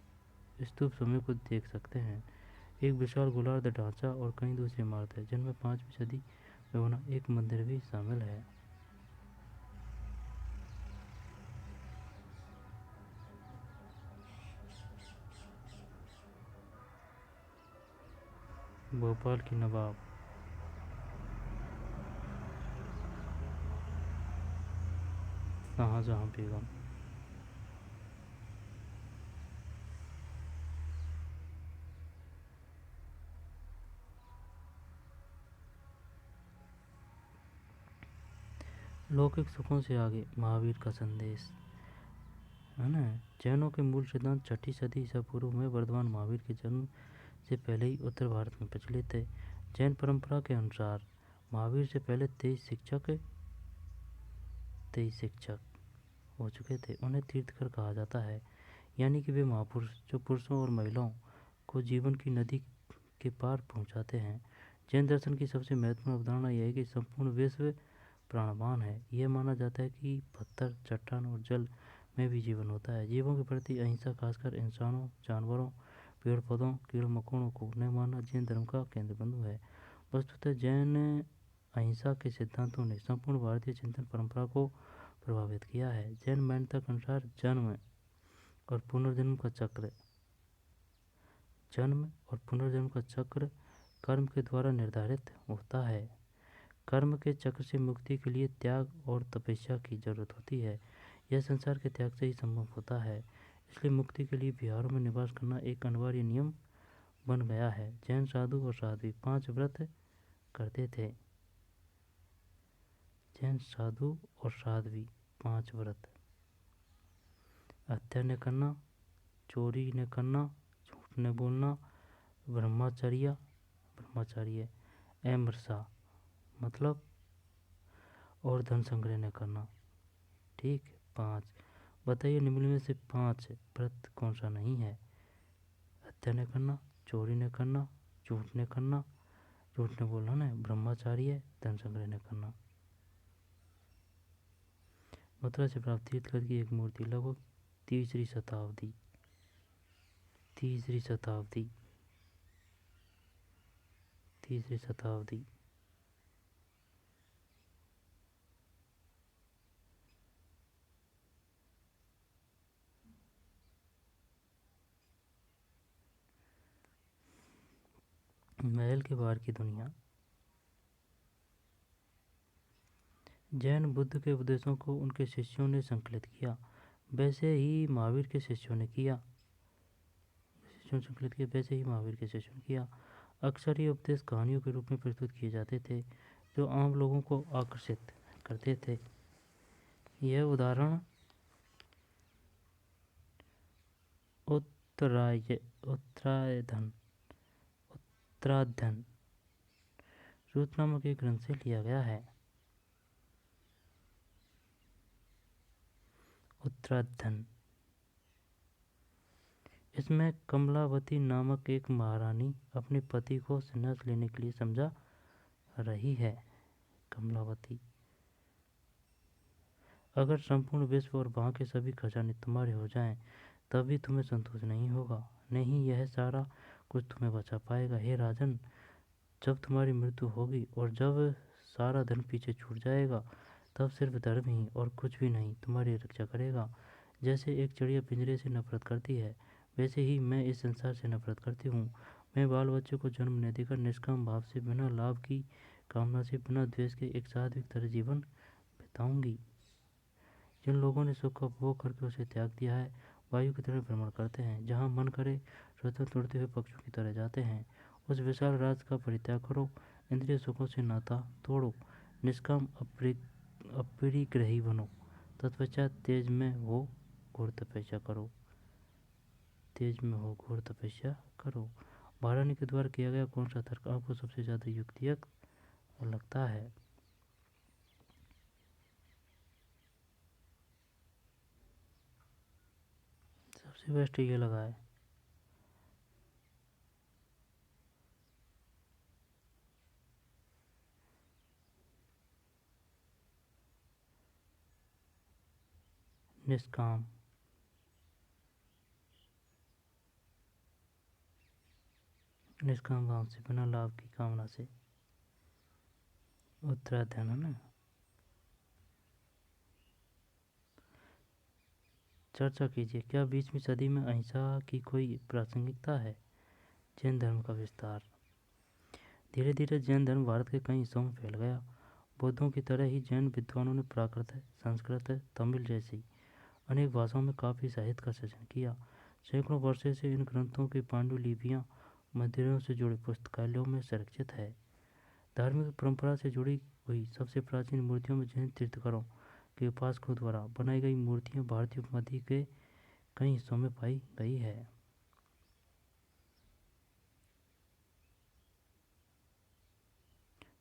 स्तूप समूह को देख सकते हैं। एक विशाल गोलार्ध ढांचा और कई दूसरी इमारतें जिनमें 5वीं सदी में बना एक मंदिर भी शामिल है। भोपाल की नवाब। शाहजहां बेगम। लौकिक सुखों से आगे, महावीर का संदेश, है ना। जैनों के मूल सिद्धांत 6ठी सदी ईसा पूर्व में वर्धमान महावीर के जन्म से पहले ही उत्तर भारत में प्रचलित थे। जैन परंपरा के अनुसार महावीर से पहले 23 शिक्षक हो चुके थे। उन्हें तीर्थकर कहा जाता है, यानी कि वे महापुरुष जो पुरुषों और महिलाओं को जीवन की नदी के पार पहुंचाते हैं। जैन दर्शन की सबसे महत्वपूर्ण अवधारणा यह है कि संपूर्ण विश्व प्राणवान है। यह माना जाता है कि पत्थर, चट्टान और जल में भी जीवन होता है। जीवों के प्रति अहिंसा, खासकर इंसानों, जानवरों, पेड़ पौधों, कीड़ों मकोड़ों को न मानना जैन धर्म का केंद्र बिंदु है। वस्तुतः जैन अहिंसा के सिद्धांतों ने संपूर्ण भारतीय चिंतन परंपरा को प्रभावित किया है। जैन मान्यता के अनुसार जन्म और पुनर्जन्म का चक्र कर्म के द्वारा निर्धारित होता है। कर्म के चक्र से मुक्ति के लिए त्याग और तपस्या की जरूरत होती है। यह संसार के त्याग से ही संभव होता है, इसलिए मुक्ति के लिए विहारों में निवास करना एक अनिवार्य नियम बन गया है। जैन साधु और साध्वी 5 व्रत करते थे। जैन साधु और साध्वी 5 व्रत: हत्या न करना, चोरी न करना, झूठ न बोलना, ब्रह्मचर्य अहिंसा मतलब, और धन संग्रह न करना। ठीक। 5 बताइए निम्न में से 5 व्रत कौन सा नहीं है? हत्या न करना, चोरी न करना, झूठ न करना, झूठ न बोलना न, ब्रह्मचार्य, धन संग्रह न करना। मथुरा से प्राप्त तीर्थंकर की एक मूर्ति लगभग तीसरी शताब्दी तीसरी शताब्दी महल के बाहर की दुनिया। जैन बुद्ध के उपदेशों को उनके शिष्यों ने संकलित किया, वैसे ही महावीर के शिष्यों ने किया। अक्सर ये उपदेश कहानियों के रूप में प्रस्तुत किए जाते थे जो आम लोगों को आकर्षित करते थे। यह उदाहरण उत्तराध्ययन सूत्र नामक एक ग्रंथ से लिया गया है। उत्तराध्ययन, इसमें कमलावती नामक एक महारानी अपने पति को संन्यास लेने के लिए समझा रही है। कमलावती, अगर संपूर्ण विश्व और वहाँ के सभी खजाने तुम्हारे हो जाएं, तब भी तुम्हें संतोष नहीं होगा, नहीं यह सारा कुछ तुम्हें बचा पाएगा। हे राजन, जब तुम्हारी मृत्यु होगी और जब सारा धन पीछे छूट जाएगा, तब सिर्फ धर्म ही और कुछ भी नहीं तुम्हारी रक्षा करेगा। जैसे एक चिड़िया पिंजरे से नफरत करती है, वैसे ही मैं इस संसार से नफरत करती हूँ। मैं बाल बच्चे को जन्म न देकर निष्काम भाव से, बिना लाभ की कामना से, बिना द्वेष के एक सात्विक तरह जीवन बिताऊंगी। जिन लोगों ने सुख का उपभोग करके उसे त्याग दिया है, वायु की तरह भ्रमण करते हैं, जहाँ मन करे स्वतंत्र उड़ते हुए पक्षियों की तरह जाते हैं। उस विशाल राज का परित्याग करो, इंद्रिय सुखों से नाता तोड़ो, निष्काम अपरिग्रही बनो, तत्पश्चात तेज में हो घोर तपस्या करो। महारानी के द्वारा किया गया कौन सा तर्क आपको सबसे ज्यादा युक्तियुक्त लगता है? सबसे बेस्ट ये लगा है। निष्काम भाव से, बिना लाभ की कामना से। उत्तराध्ययन है ना। चर्चा कीजिए, क्या 20वीं सदी में अहिंसा की कोई प्रासंगिकता है? जैन धर्म का विस्तार। धीरे धीरे जैन धर्म भारत के कई हिस्सों में फैल गया। बौद्धों की तरह ही जैन विद्वानों ने प्राकृत, संस्कृत, तमिल जैसी अनेक भाषाओं में काफ़ी साहित्य का सृजन किया। सैकड़ों वर्षों से इन ग्रंथों की पांडुलिपियाँ मंदिरों से जुड़े पुस्तकालयों में संरक्षित है। धार्मिक परंपरा से जुड़ी हुई सबसे प्राचीन मूर्तियों में जैन तीर्थंकरों के उपासकों द्वारा बनाई गई मूर्तियाँ भारतीय उपमहाद्वीप के कई हिस्सों में पाई गई है।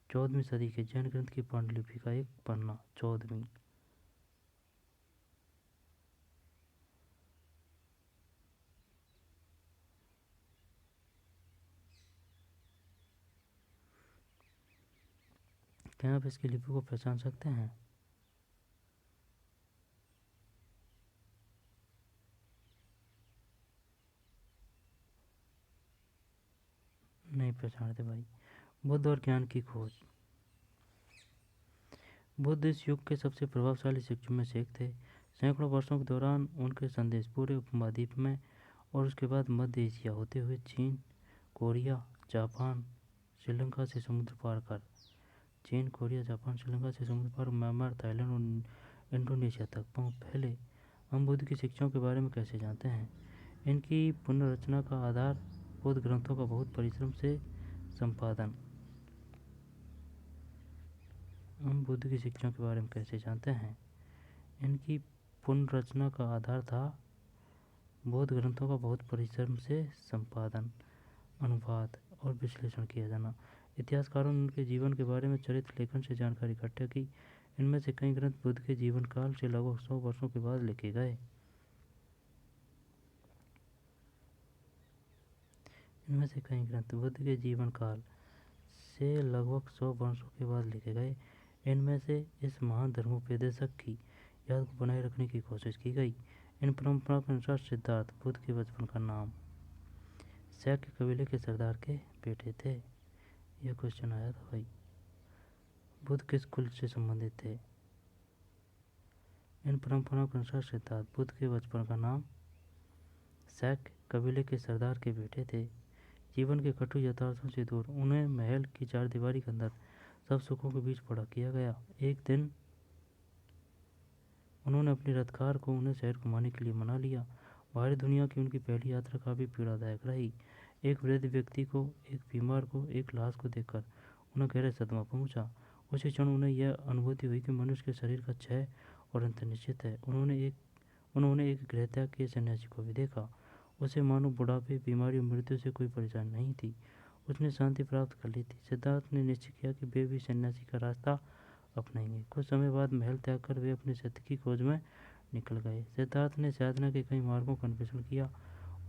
14वीं सदी के जैन ग्रंथ की पांडुलिपि का एक पन्ना। 14वीं। क्या आप इसकी लिपि को पहचान सकते हैं? नहीं पहचानते भाई। बुद्ध और ज्ञान की खोज। बुद्ध इस युग के सबसे प्रभावशाली शिक्षकों में से एक थे। सैकड़ों वर्षों के दौरान उनके संदेश पूरे उपमहाद्वीप में और उसके बाद मध्य एशिया होते हुए चीन, कोरिया, जापान, श्रीलंका से समुद्र पार कर म्यांमार, थाईलैंड और इंडोनेशिया तक फैले। हम बुद्ध की शिक्षाओं के बारे में कैसे जानते हैं? इनकी पुनर्रचना का आधार बुद्ध ग्रंथों का बहुत परिश्रम से संपादन। हम बुद्ध की शिक्षाओं के बारे में कैसे जानते हैं? इनकी पुनर्रचना का आधार था बौद्ध ग्रंथों का बहुत परिश्रम से संपादन, अनुवाद और विश्लेषण किया जाना। इतिहासकारों ने उनके जीवन के बारे में चरित्र लेखन से जानकारी इकट्ठा की। इनमें से कई ग्रंथ बुद्ध के जीवन काल से लगभग 100 वर्षों के बाद लिखे गए। इनमें से कई ग्रंथ बुद्ध के जीवन काल से लगभग 100 वर्षों के बाद लिखे गए। इनमें से इस महान धर्मोपदेशक की याद को बनाए रखने की कोशिश की गई। इन परंपराओं के अनुसार सिद्धार्थ बुद्ध के बचपन का नाम शैक्य कबीले के सरदार के बेटे थे। यह क्वेश्चन आया था भाई। बुद्ध किस कुल से संबंधित थे? इन परंपराओं के अनुसार सिद्धार्थ बुद्ध के बचपन का नाम शैक्य कबीले के सरदार के बेटे थे। जीवन के कटु यथार्थों से दूर उन्हें महल की चारदीवारी के अंदर सब सुखों के बीच बड़ा किया गया। एक दिन उन्होंने अपनी रथकार को उन्हें शहर घुमाने के लिए मना लिया। बाहरी दुनिया की उनकी पहली यात्रा काफ़ी पीड़ादायक रही। एक वृद्ध व्यक्ति को, एक बीमार को, एक लाश को देखकर उन्हें गहरा सदमा पहुंचा। उसी क्षण उन्हें यह अनुभूति हुई कि मनुष्य के शरीर का क्षय और अंत निश्चित है। उन्होंने एक गृहत्याग के सन्यासी को भी देखा। उसे मानो बुढ़ापे, बीमारी और मृत्यु से कोई परेशानी नहीं थी। उसने शांति प्राप्त कर ली थी। सिद्धार्थ ने निश्चय किया कि वे भी सन्यासी का रास्ता अपनाएंगे। कुछ समय बाद महल त्याग कर वे अपने सत्य की खोज में निकल गए। सिद्धार्थ ने साधना के कई मार्गों का अन्वेषण किया।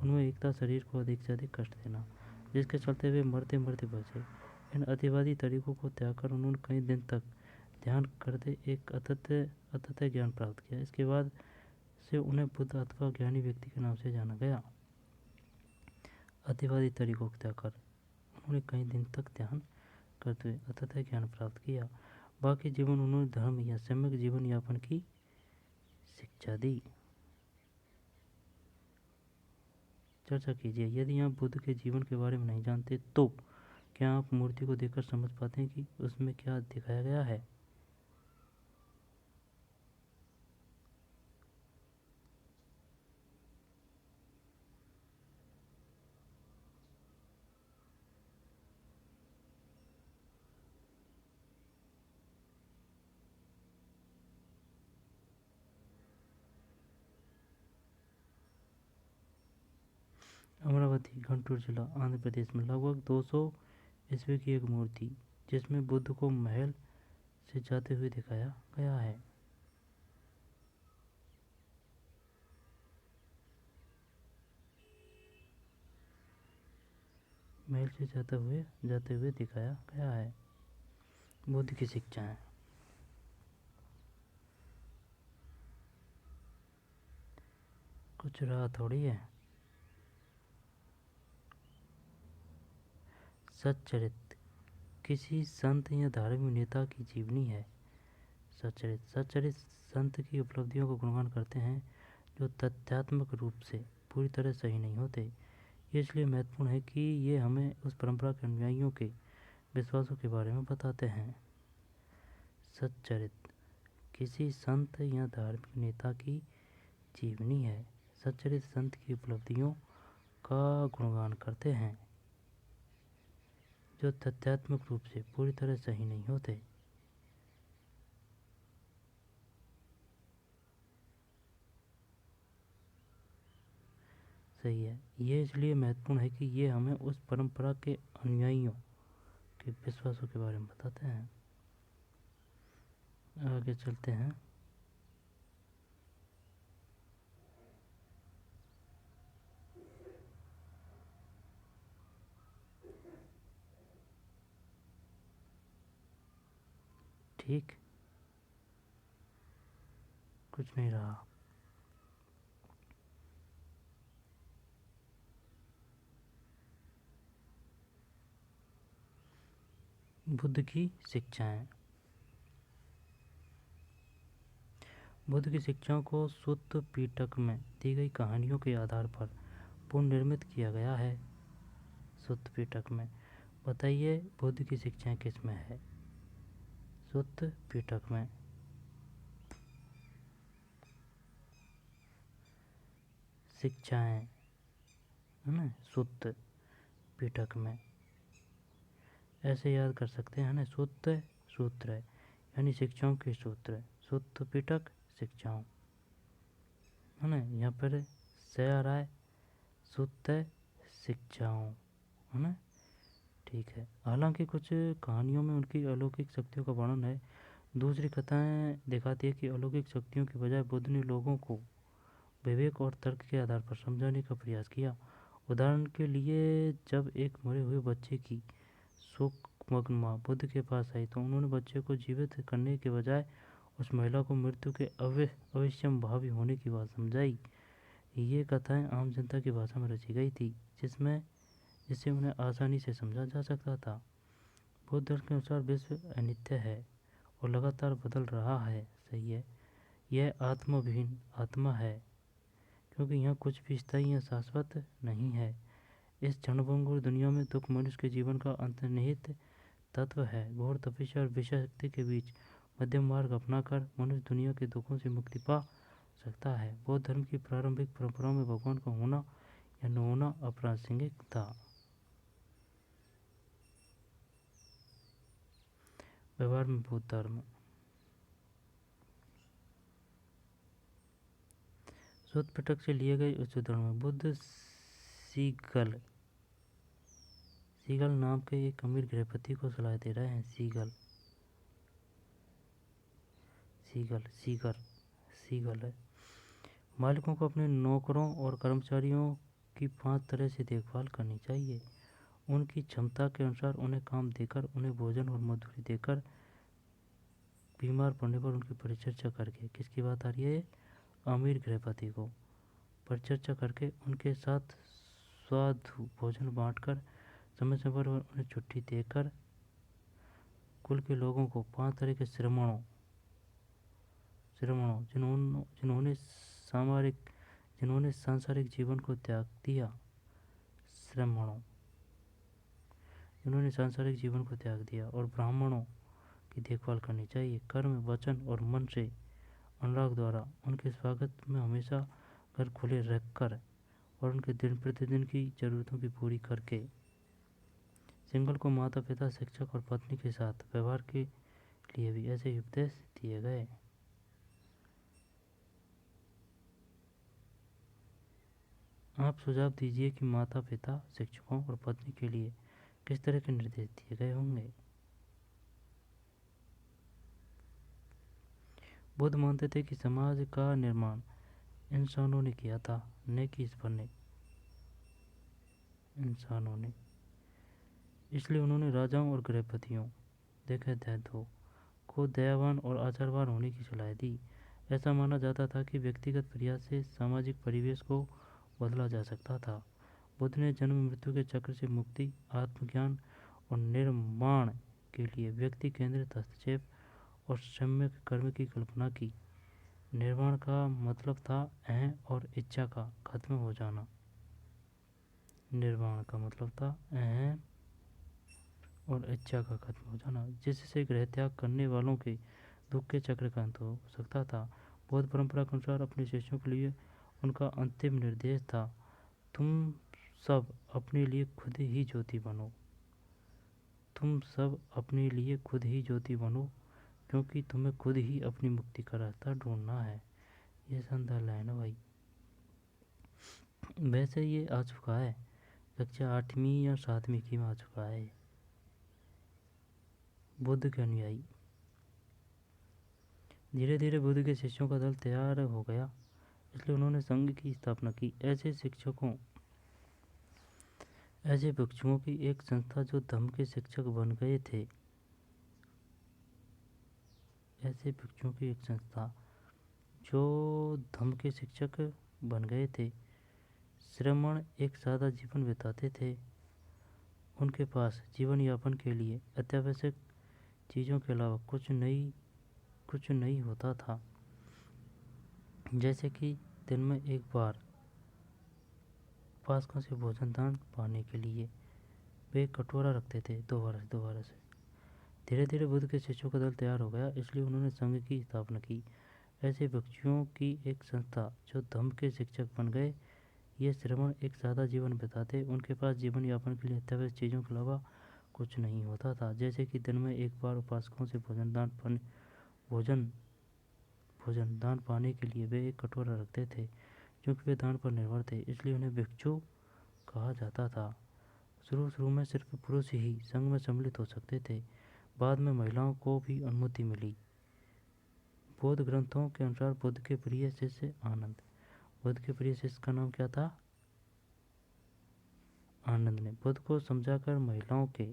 उनमें एक था शरीर को अधिक से अधिक कष्ट देना, जिसके चलते वे मरते मरते बचे। इन अतिवादी तरीकों को त्याग कर उन्होंने कई दिन तक ध्यान करते एक अतत ज्ञान प्राप्त किया। इसके बाद से उन्हें बुद्ध अथवा ज्ञानी व्यक्ति के नाम से जाना गया। अतिवादी तरीकों को त्याग कर उन्होंने कई दिन तक ध्यान करते हुए अतत ज्ञान प्राप्त किया। बाकी जीवन उन्होंने धर्म या सम्यक जीवन यापन की शिक्षा दी। चर्चा कीजिए। यदि आप बुद्ध के जीवन के बारे में नहीं जानते तो क्या आप मूर्ति को देखकर समझ पाते हैं कि उसमें क्या दिखाया गया है? अमरावती, गुंटूर जिला, आंध्र प्रदेश में लगभग 200 ईस्वी की एक मूर्ति जिसमें बुद्ध को महल से जाते हुए दिखाया गया है। महल से जाते हुए दिखाया गया है। बुद्ध की शिक्षाएं। कुछ रहा थोड़ी है। सच्चरित्र किसी संत या धार्मिक नेता की जीवनी है। सच्चरित्र संत की उपलब्धियों को गुणगान करते हैं जो तथ्यात्मक रूप से पूरी तरह सही नहीं होते। ये इसलिए महत्वपूर्ण है कि ये हमें उस परंपरा के अनुयायियों के विश्वासों के बारे में बताते हैं। सच्चरित्र किसी संत या धार्मिक नेता की जीवनी है। सच्चरित्र संत की उपलब्धियों का गुणगान करते हैं जो तथ्यात्मक रूप से पूरी तरह सही नहीं होते। सही है। ये इसलिए महत्वपूर्ण है कि ये हमें उस परंपरा के अनुयायियों के विश्वासों के बारे में बताते हैं। आगे चलते हैं। ठीक, कुछ नहीं रहा। बुद्ध की शिक्षाएं। बुद्ध की शिक्षाओं को सुत्त पिटक में दी गई कहानियों के आधार पर पुनर्निर्मित किया गया है। सुत्त पिटक में बताइए बुद्ध की शिक्षाएं किस में है? सुत्त पिटक में। शिक्षाएं है ना, सुत्त पिटक में। ऐसे याद कर सकते हैं ना, सुत्त सूत्र है यानी शिक्षाओं के सूत्र। सुत्त पिटक शिक्षाओं है ना, यहाँ पर से आ रहा है सुत्त शिक्षाओं है ना। ठीक है। हालांकि कुछ कहानियों में उनकी अलौकिक शक्तियों का वर्णन है। दूसरी कथाएं दिखाती है कि अलौकिक शक्तियों के बजाय बुद्ध ने लोगों को विवेक और तर्क के आधार पर समझाने का प्रयास किया। उदाहरण के लिए, जब एक मरे हुए बच्चे की शोकमग्न माँ बुद्ध के पास आई तो उन्होंने बच्चे को जीवित करने के बजाय उस महिला को मृत्यु के अवश्यंभावी होने की बात समझाई। ये कथाएं आम जनता की भाषा में रची गई थी, जिससे उन्हें आसानी से समझा जा सकता था। बौद्ध दर्शन के अनुसार विश्व अनित्य है और लगातार बदल रहा है। सही है, यह आत्मविहीन आत्मा है, क्योंकि यहाँ कुछ भी स्थायी या शाश्वत नहीं है। इस क्षणभंगुर दुनिया में दुख मनुष्य के जीवन का अंतर्निहित तत्व है। घोर तपस्या और विषय शक्ति के बीच मध्यम मार्ग अपनाकर मनुष्य दुनिया के दुखों से मुक्ति पा सकता है। बौद्ध धर्म की प्रारंभिक परंपराओं में भगवान का होना या न होना अप्रासंगिक था। व्यवहार में बौद्ध धर्म शुद्ध पिटक से लिए गए उस उदाहरण में बुद्ध सीगल नाम के एक अमीर गृहपति को सलाह दे रहे हैं। सीगल है। मालिकों को अपने नौकरों और कर्मचारियों की 5 तरह से देखभाल करनी चाहिए। उनकी क्षमता के अनुसार उन्हें काम देकर, उन्हें भोजन और मजदूरी देकर, बीमार पड़ने पर उनकी परिचर्या करके। किसकी बात आ रही है? अमीर गृहपति को परिचर्या करके, उनके साथ स्वादु भोजन बांटकर, समय समय पर उन्हें छुट्टी देकर, कुल के लोगों को 5 तरह के श्रमणों जिन्होंने सांसारिक जीवन को त्याग दिया, और ब्राह्मणों की देखभाल करनी चाहिए। कर्म, वचन और मन से अनुराग द्वारा उनके स्वागत में हमेशा घर खुले रखकर और उनके दिन प्रतिदिन की जरूरतों की पूरी करके। सिंगल को माता पिता, शिक्षक और पत्नी के साथ व्यवहार के लिए भी ऐसे ही उपदेश दिए गए। आप सुझाव दीजिए कि माता पिता, शिक्षकों और पत्नी के लिए किस तरह के निर्देश दिए गए होंगे। बुद्ध मानते थे कि समाज का निर्माण इंसानों ने किया था, न कि ईश्वर ने। इसलिए उन्होंने राजाओं और गृहपतियों को दयावान और आचारवान होने की सलाह दी। ऐसा माना जाता था कि व्यक्तिगत प्रयास से सामाजिक परिवेश को बदला जा सकता था। बुद्ध ने जन्म मृत्यु के चक्र से मुक्ति, आत्मज्ञान और निर्माण के लिए व्यक्ति केंद्रित हस्तक्षेप और सम्यक कर्म की कल्पना की। निर्माण का मतलब था अहं और इच्छा का खत्म हो जाना। जिससे गृह त्याग करने वालों के दुख के चक्र का अंत हो सकता था। बौद्ध परंपरा के अनुसार अपने शिष्यों के लिए उनका अंतिम निर्देश था, तुम सब अपने लिए खुद ही ज्योति बनो, क्योंकि तुम्हें खुद ही अपनी मुक्ति का रास्ता ढूंढना है। ये संधा लाइन है भाई। वैसे ये आ चुका है, कक्षा 8वीं या 7वीं की में आ चुका है। बुद्ध के अनुयायी। धीरे धीरे बुद्ध के शिष्यों का दल तैयार हो गया, इसलिए उन्होंने संघ की स्थापना की। ऐसे भिक्षुओं की एक संस्था जो धम्म के शिक्षक बन गए थे। श्रमण एक सादा जीवन बिताते थे। उनके पास जीवन यापन के लिए अत्यावश्यक चीज़ों के अलावा कुछ नहीं होता था, जैसे कि दिन में एक बार उपासकों से भोजन दान पाने के लिए वे कटोरा रखते थे दोबारा से। धीरे धीरे बुद्ध के शिष्यों का दल तैयार हो गया, इसलिए उन्होंने संघ की स्थापना की। ऐसे भिक्षुओं की एक संस्था जो धम्म के शिक्षक बन गए। ये श्रमण एक सादा जीवन बिताते। उनके पास जीवन यापन के लिए अत्यावश्यक चीज़ों के अलावा कुछ नहीं होता था, जैसे कि दिन में एक बार उपासकों से भोजन दान पाने के लिए वे एक कटोरा रखते थे। क्योंकि वे दान पर निर्भर थे, इसलिए उन्हें भिक्षु कहा जाता था। शुरू में सिर्फ पुरुष ही संघ में सम्मिलित हो सकते थे, बाद में महिलाओं को भी अनुमति मिली। बौद्ध ग्रंथों के अनुसार बुद्ध के प्रिय शिष्य आनंद। बुद्ध के प्रिय शिष्य का नाम क्या था? आनंद ने बुद्ध को समझाकर महिलाओं के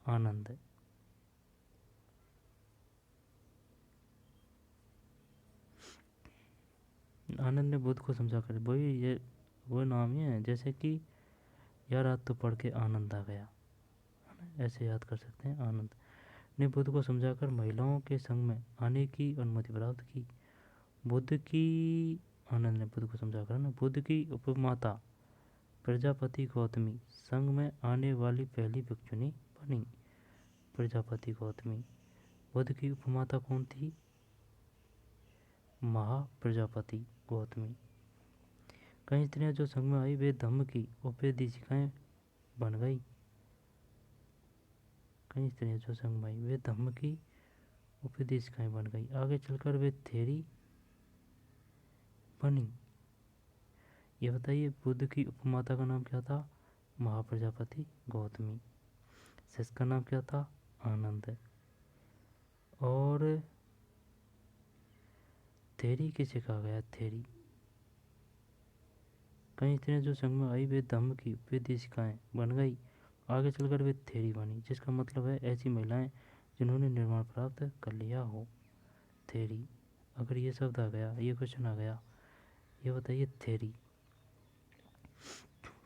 आनंद। आनंद ने बुद्ध को समझाकर, वही ये वो नाम ही है, जैसे कि यार आज तो पढ़ के आनंद आ गया, है ना, ऐसे याद कर सकते हैं। आनंद ने बुद्ध को समझाकर महिलाओं के संग में आने की अनुमति प्राप्त की। बुद्ध की आनंद ने बुद्ध को समझाकर ना बुद्ध की उपमाता प्रजापति गौतमी संग में आने वाली पहली भिक्षुणी बनी। प्रजापति गौतमी, बुद्ध की उपमाता कौन थी? महाप्रजापति गौतमी। कई स्त्रियां जो संग में आई वे धम्म की उपदेशिकाएं बन गई। कई स्त्रियां जो संग में आई वे धम्म की उपदेशिकाएं बन गई। आगे चलकर वे थेरी बनी। ये बताइए बुद्ध की उपमाता का नाम क्या था? महाप्रजापति गौतमी। शिष्य का नाम क्या था? आनंद। और थेरी किसे कहा गया? थेरी। कई स्त्रियां जो संग में आई वे धम्म की उपदेशिकाएं बन गई। आगे चलकर वे थेरी बनी, जिसका मतलब है ऐसी महिलाएं जिन्होंने निर्वाण प्राप्त कर लिया हो। थेरी। अगर ये शब्द आ गया, ये क्वेश्चन आ गया, ये बताइए थेरी।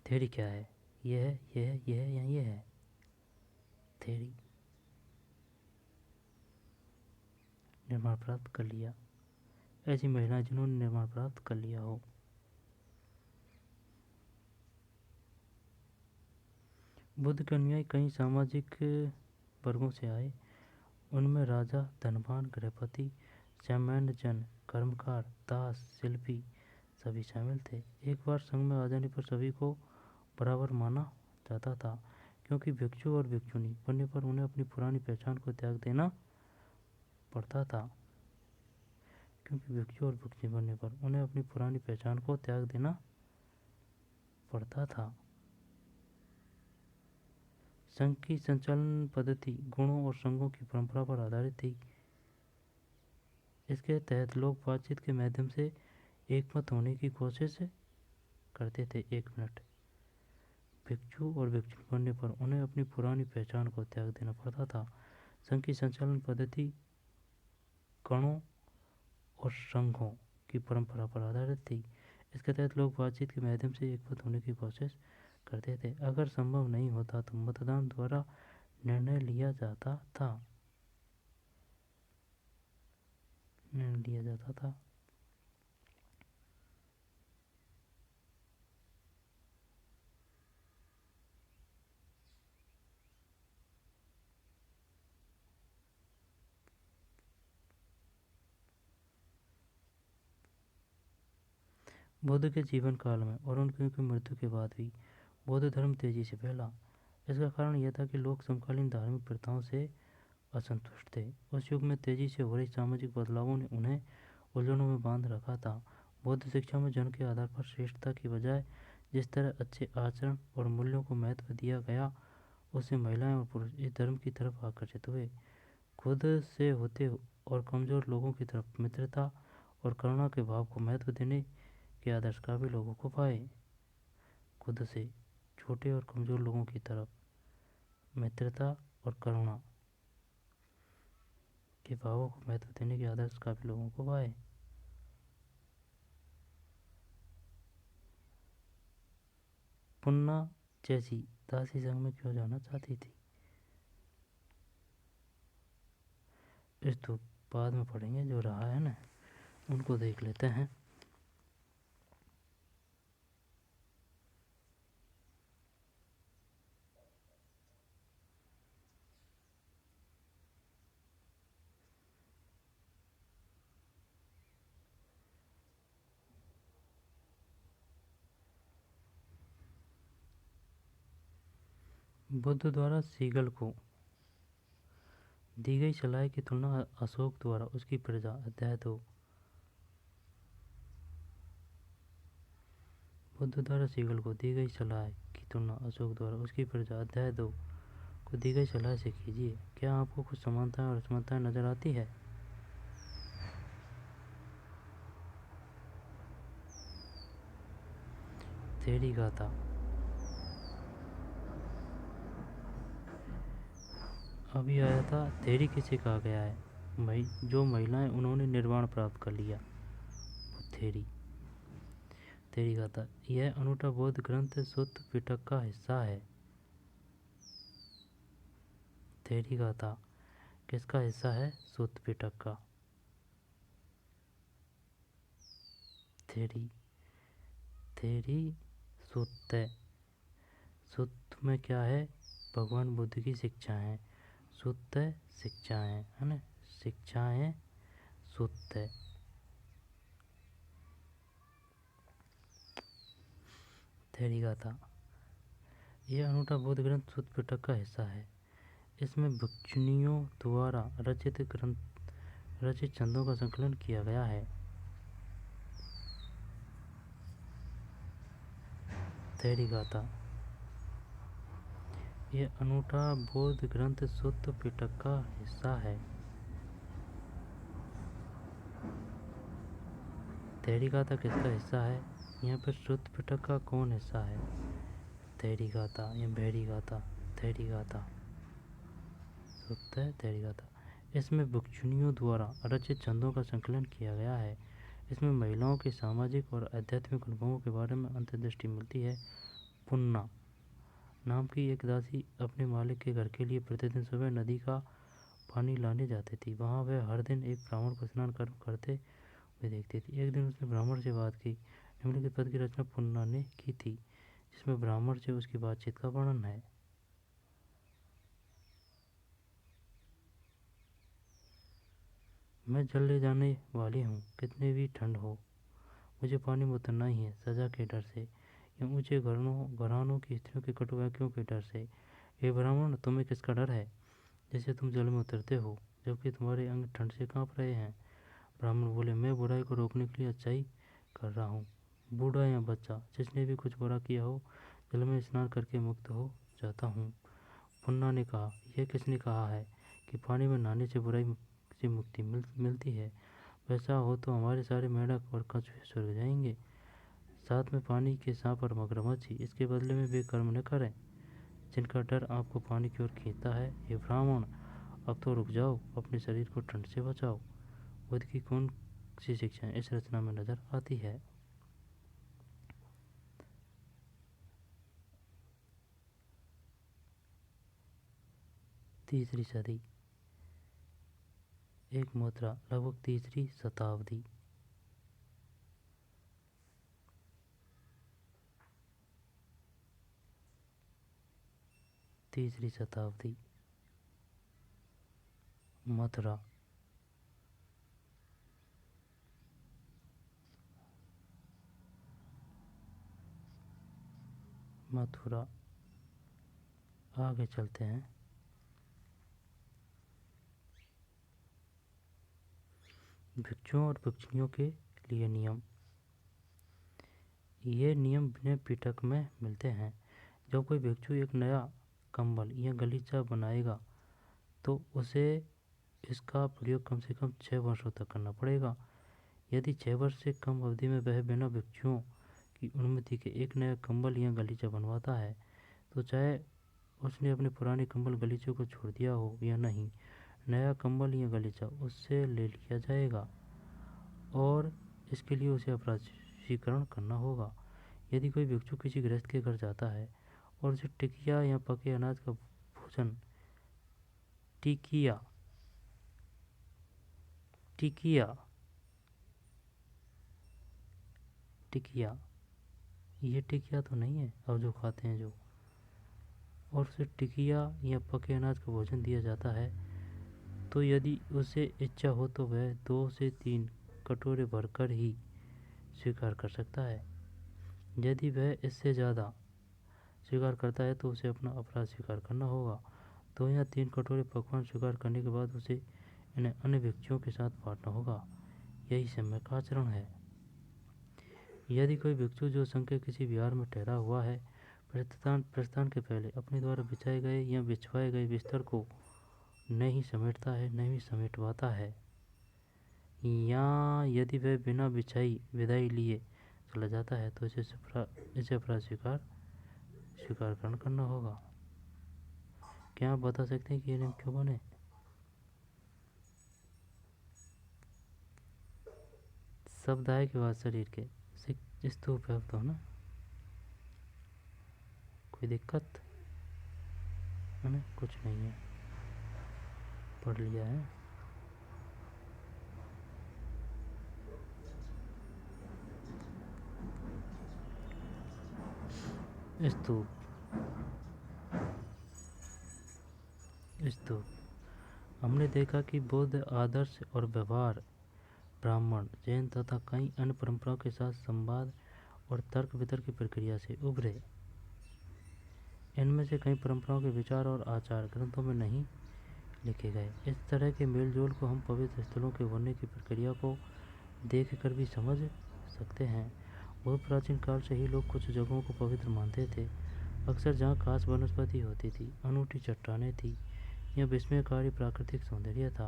थेरी क्या है? ये है, ये है, ये है या ये है? थेरी। निर्माण प्राप्त कर लिया, ऐसी महिलाएं जिन्होंने निर्माण प्राप्त कर लिया हो। बुद्ध के अनुयायी कई सामाजिक वर्गों से आए। उनमें राजा, धनवान, गृहपति, सामान्य जन, कर्मकार, दास, शिल्पी सभी शामिल थे। एक बार संघ में आ जाने पर सभी को बराबर माना जाता था, क्योंकि भिक्षु और भिक्षुणी बनने पर उन्हें अपनी पुरानी पहचान को त्याग देना पड़ता था। क्योंकि भिक्षु और भिक्षुणी बनने पर उन्हें अपनी पुरानी पहचान को त्याग देना पड़ता था। संघ की संचालन पद्धति गुणों और संघों की परंपरा पर आधारित थी। इसके तहत लोग बातचीत के माध्यम से एकमत होने की कोशिश करते थे। 1 मिनट। भिक्षु और भिक्षुणी बनने पर उन्हें अपनी पुरानी पहचान को त्याग देना पड़ता था। संघ की संचालन पद्धति गणों और संघों की परंपरा पर आधारित थी। इसके तहत लोग बातचीत के माध्यम से एकमत होने की कोशिश करते थे। अगर संभव नहीं होता तो मतदान द्वारा निर्णय लिया जाता था। बुद्ध के जीवन काल में और उनकी मृत्यु के बाद भी बौद्ध धर्म तेजी से फैला। इसका कारण यह था कि लोग समकालीन धार्मिक प्रथाओं से असंतुष्ट थे। उस युग में तेजी से हो रही सामाजिक बदलावों ने उन्हें उलझनों में बांध रखा था। बौद्ध शिक्षा में जन्म के आधार पर श्रेष्ठता की बजाय जिस तरह अच्छे आचरण और मूल्यों को महत्व दिया गया, उससे महिलाएं और पुरुष इस धर्म की तरफ आकर्षित हुए। खुद से होते और कमजोर लोगों की तरफ मित्रता और करुणा के भाव को महत्व देने के आदर्श काफी लोगों को पाए। खुद से छोटे और कमजोर लोगों की तरफ मित्रता और करुणा के भावों को महत्व देने के आदर्श काफी लोगों को पाए। पुन्ना जैसी दासी संघ में क्यों जाना चाहती थी? इस तो बाद में पढ़ेंगे, जो रहा है ना उनको देख लेते हैं। बुद्ध द्वारा सीगल को दी गई सलाह की तुलना अशोक द्वारा उसकी प्रजा, अध्याय 2। बुद्ध द्वारा सीगल को दी गई सलाह की तुलना अशोक द्वारा उसकी प्रजा, अध्याय 2 को दी गई सलाह से कीजिए। क्या आपको कुछ समानताएं और असमानताएं नजर आती है? थेरी गाथा। अभी आया था, थेरी किसे कहा गया है? जो महिलाएं उन्होंने निर्वाण प्राप्त कर लिया, थेरी। थेरी कहा था। यह अनूठा बौद्ध ग्रंथ सुत्त पिटक का हिस्सा है। थेरी कहा था। किसका हिस्सा है? सुत्त पिटक का। थेरी थेरी सुत्त। सुत्त में क्या है? भगवान बुद्ध की शिक्षा है। सुत्त शिक्षाएं, है ना? शिक्षाएं सुत्त। थेरी कहा था। यह अनूठा बौद्ध ग्रंथ सुत्त पिटक का हिस्सा है। इसमें भिक्षुनियों द्वारा रचित छंदों का संकलन किया गया है। थेरी कहा था। यह अनूठा बौद्ध ग्रंथ सुत्त पिटक का हिस्सा है। थेरी कहा था। किसका हिस्सा है? यहाँ पर सुत्त पिटक का कौन हिस्सा है? थेरी कहा था। या भेरी कहा था? थेरी कहा था। सुत्त है, थेरी कहा था। इसमें भिक्षुनियों द्वारा रचित छंदों का संकलन किया गया है। इसमें महिलाओं के सामाजिक और आध्यात्मिक अनुभवों के बारे में अंतर्दृष्टि मिलती है। पुन्ना नाम की एक दासी अपने मालिक के घर के लिए प्रतिदिन सुबह नदी का पानी लाने जाती थी। वहाँ वह हर दिन एक ब्राह्मण को स्नान करते हुए देखती थी। एक दिन उसने ब्राह्मण से बात की। निम्नलिखित पद की रचना पुन्ना ने की थी, जिसमें ब्राह्मण से उसकी बातचीत का वर्णन है। मैं जल ले जाने वाली हूँ, कितनी भी ठंड हो, मुझे पानी में उतरना ही है, सजा के डर से या ऊंचे घरानों की स्त्रियों के कटु वाक्यों के डर से। हे ब्राह्मण, तुम्हें किसका डर है जिससे तुम जल में उतरते हो, जबकि तुम्हारे अंग ठंड से कांप रहे हैं? ब्राह्मण बोले, मैं बुराई को रोकने के लिए अच्छाई कर रहा हूँ। बूढ़ा या बच्चा, जिसने भी कुछ बुरा किया हो, जल में स्नान करके मुक्त हो जाता हूँ। पुन्ना ने कहा, यह किसने कहा है कि पानी में नहाने से बुराई से मुक्ति मिलती है? वैसा हो तो हमारे सारे मेंढक और कछुए स्वर्ग जाएंगे, साथ में पानी के सांप और मगरमच्छ ही। इसके बदले में वे कर्म न करें जिनका डर आपको पानी की ओर खींचता है। ये ब्राह्मण, अब तो रुक जाओ, अपने शरीर को ठंड से बचाओ। बुद्ध की कौन सी शिक्षाएं इस रचना में नजर आती है? तीसरी सदी, एक मुद्रा, लगभग तीसरी शताब्दी। तीसरी शताब्दी, मथुरा। मथुरा। आगे चलते हैं। भिक्षुओं और भिक्षुणियों के लिए नियम। ये नियम विनय पिटक में मिलते हैं। जब कोई भिक्षु एक नया कंबल या गलीचा बनाएगा तो उसे इसका प्रयोग कम से कम 6 वर्षों तक करना पड़ेगा। यदि 6 वर्ष से कम अवधि में वह बिना भिक्षुओं की अनुमति के एक नया कंबल या गलीचा बनवाता है, तो चाहे उसने अपने पुराने कंबल गलीचे को छोड़ दिया हो या नहीं, नया कंबल या गलीचा उससे ले लिया जाएगा और इसके लिए उसे अपराधीकरण करना होगा। यदि कोई भिक्षु किसी गृहस्थ के घर जाता है और उसे टिकिया या पके अनाज का भोजन टिकिया टिकिया टिकिया ये टिकिया तो नहीं है अब जो खाते हैं जो, और उसे टिकिया या पके अनाज का भोजन दिया जाता है, तो यदि उसे इच्छा हो तो वह 2 से 3 कटोरे भरकर ही स्वीकार कर सकता है। यदि वह इससे ज़्यादा स्वीकार करता है तो उसे अपना अपराध स्वीकार करना होगा। 2 या 3 कटोरे पकवान स्वीकार करने के बाद उसे इन्हें अन्य व्यक्तियों के साथ बांटना होगा। यही समय का आचरण है। यदि कोई भिक्षु जो संघ के किसी विहार में ठहरा हुआ है, प्रस्थान के पहले अपने द्वारा बिछाए गए या बिछवाए गए बिस्तर को नहीं समेटता है, नहीं समेटवाता है, या यदि वह बिना बिछाई विदाई लिए चला जाता है, तो इसे अपराध स्वीकार करना होगा। क्या आप बता सकते हैं कि ये नियम क्यों बने? शब्द आए के बाद शरीर के स्तूप है तो ना, कोई दिक्कत है ना? कुछ नहीं है, पढ़ लिया है। स्तूप स्तूप हमने देखा कि बौद्ध आदर्श और व्यवहार ब्राह्मण, जैन तथा कई अन्य परंपराओं के साथ संवाद और तर्क वितर्क की प्रक्रिया से उभरे। इनमें से कई परंपराओं के विचार और आचार ग्रंथों में नहीं लिखे गए। इस तरह के मेलजोल को हम पवित्र स्थलों के बनने की प्रक्रिया को देखकर भी समझ सकते हैं। बहुत प्राचीन काल से ही लोग कुछ जगहों को पवित्र मानते थे। अक्सर जहाँ खास वनस्पति होती थी, अनूठी चट्टानें थी या विस्मयकारी प्राकृतिक सौंदर्य था,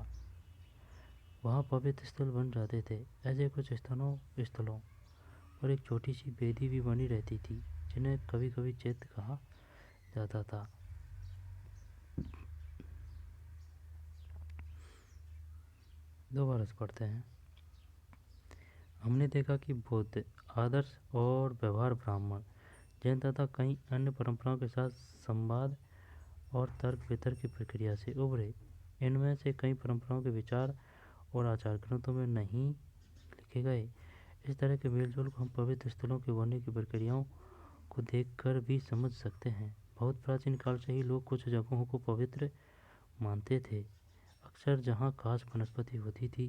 वहाँ पवित्र स्थल बन जाते थे। ऐसे कुछ स्थलों पर एक छोटी सी वेदी भी बनी रहती थी, जिन्हें कभी कभी चैत्य कहा जाता था। दोबारा से पढ़ते हैं। हमने देखा कि बौद्ध आदर्श और व्यवहार ब्राह्मण, जैन तथा कई अन्य परंपराओं के साथ संवाद और तर्क वितर्क की प्रक्रिया से उभरे। इनमें से कई परंपराओं के विचार और आचार ग्रंथों में नहीं लिखे गए। इस तरह के मेलजोल को हम पवित्र स्थलों के बनने की प्रक्रियाओं को देखकर भी समझ सकते हैं। बहुत प्राचीन काल से ही लोग कुछ जगहों को पवित्र मानते थे। अक्सर जहाँ खास वनस्पति होती थी,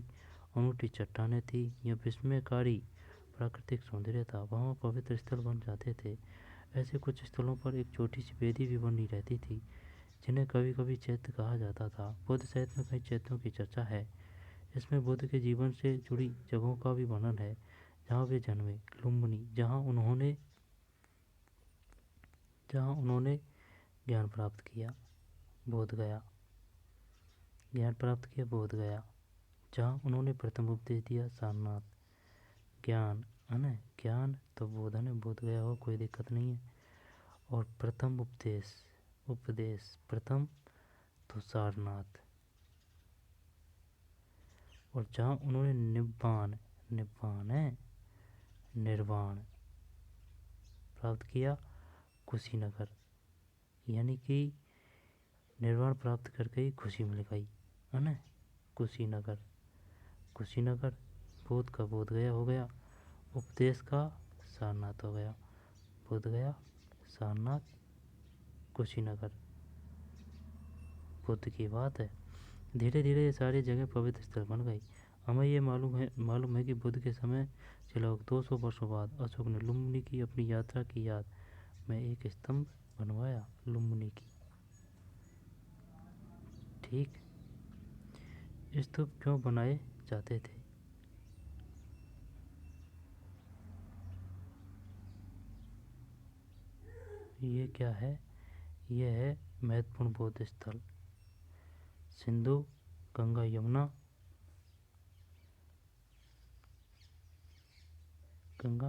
अनूठी चट्टानें थी या विस्मयकारी प्राकृतिक सौंदर्य था, वहाँ पवित्र स्थल बन जाते थे। ऐसे कुछ स्थलों पर एक छोटी सी वेदी भी बनी रहती थी, जिन्हें कभी कभी चैत्य कहा जाता था। बुद्ध साहित्य में कई चैत्यों की चर्चा है। इसमें बुद्ध के जीवन से जुड़ी जगहों का भी वर्णन है, जहाँ वे जन्मे। लुम्बिनी, जहाँ उन्होंने ज्ञान प्राप्त किया। बोध गया, ज्ञान प्राप्त किया। बोध गया, जहाँ उन्होंने प्रथम उपदेश दिया। सारनाथ, ज्ञान है ना, ज्ञान तो बोध है ना, बोध गया हो, कोई दिक्कत नहीं है। और प्रथम उपदेश प्रथम तो सारनाथ। और जहाँ उन्होंने निब्बान है, निर्वाण प्राप्त किया। कुशीनगर, यानी कि निर्वाण प्राप्त करके ही खुशी मिल गई है ना। कुशीनगर बोध का बोध गया हो गया, उपदेश का सारनाथ हो गया। बोध गया, सारनाथ, कुशीनगर, बुद्ध की बात है। धीरे धीरे ये सारी जगह पवित्र स्थल बन गई। हमें ये मालूम है कि बुद्ध के समय से लगभग 200 वर्षों बाद अशोक ने लुम्बिनी की अपनी यात्रा की याद में एक स्तंभ बनवाया। लुम्बिनी की, ठीक। स्तूप क्यों बनाए जाते थे? ये क्या है? ये है महत्वपूर्ण बौद्ध स्थल। सिंधु, गंगा,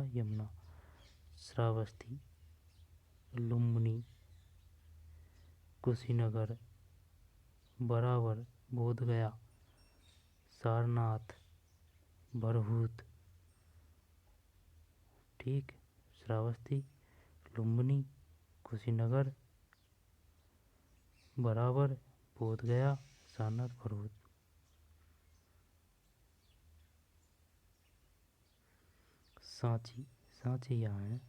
यमुना, श्रावस्ती, लुम्बिनी, कुशीनगर, बराबर, बोधगया, सारनाथ, बरहूत, ठीक। श्रावस्ती, लुम्बिनी, कुशीनगर, बराबर, बोधगया, सारनाथ, बरहूत। सांची यहाँ है।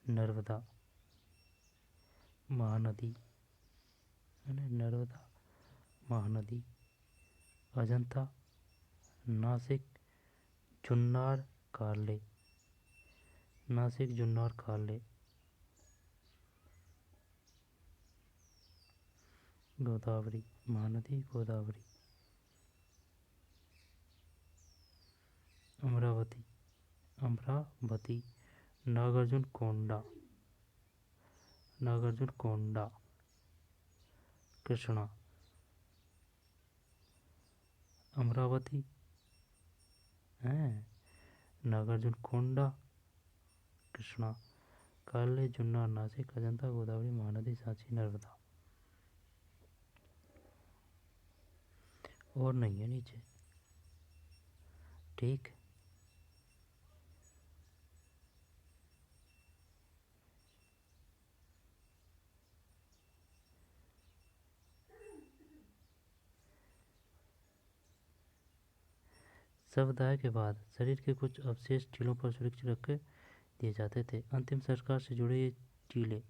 नर्मदा महानदी है ना, नर्मदा महानदी। अजंता, नासिक, जुन्नार, कार्ले, नासिक, जुन्नार, कार्ले। गोदावरी महानदी, गोदावरी। अमरावती, नागार्जुन कोंडा, कृष्णा। अमरावती है, नागार्जुन कोंडा, कृष्णा, काले, जुन्नर, नासिक, अजंता, गोदावरी, महानदी, सांची, नर्मदा। और नहीं है नीचे। ठीक। शवदाह के बाद शरीर के कुछ अवशेष टीलों पर सुरक्षित रख दिए जाते थे। अंतिम संस्कार से जुड़े ये टीले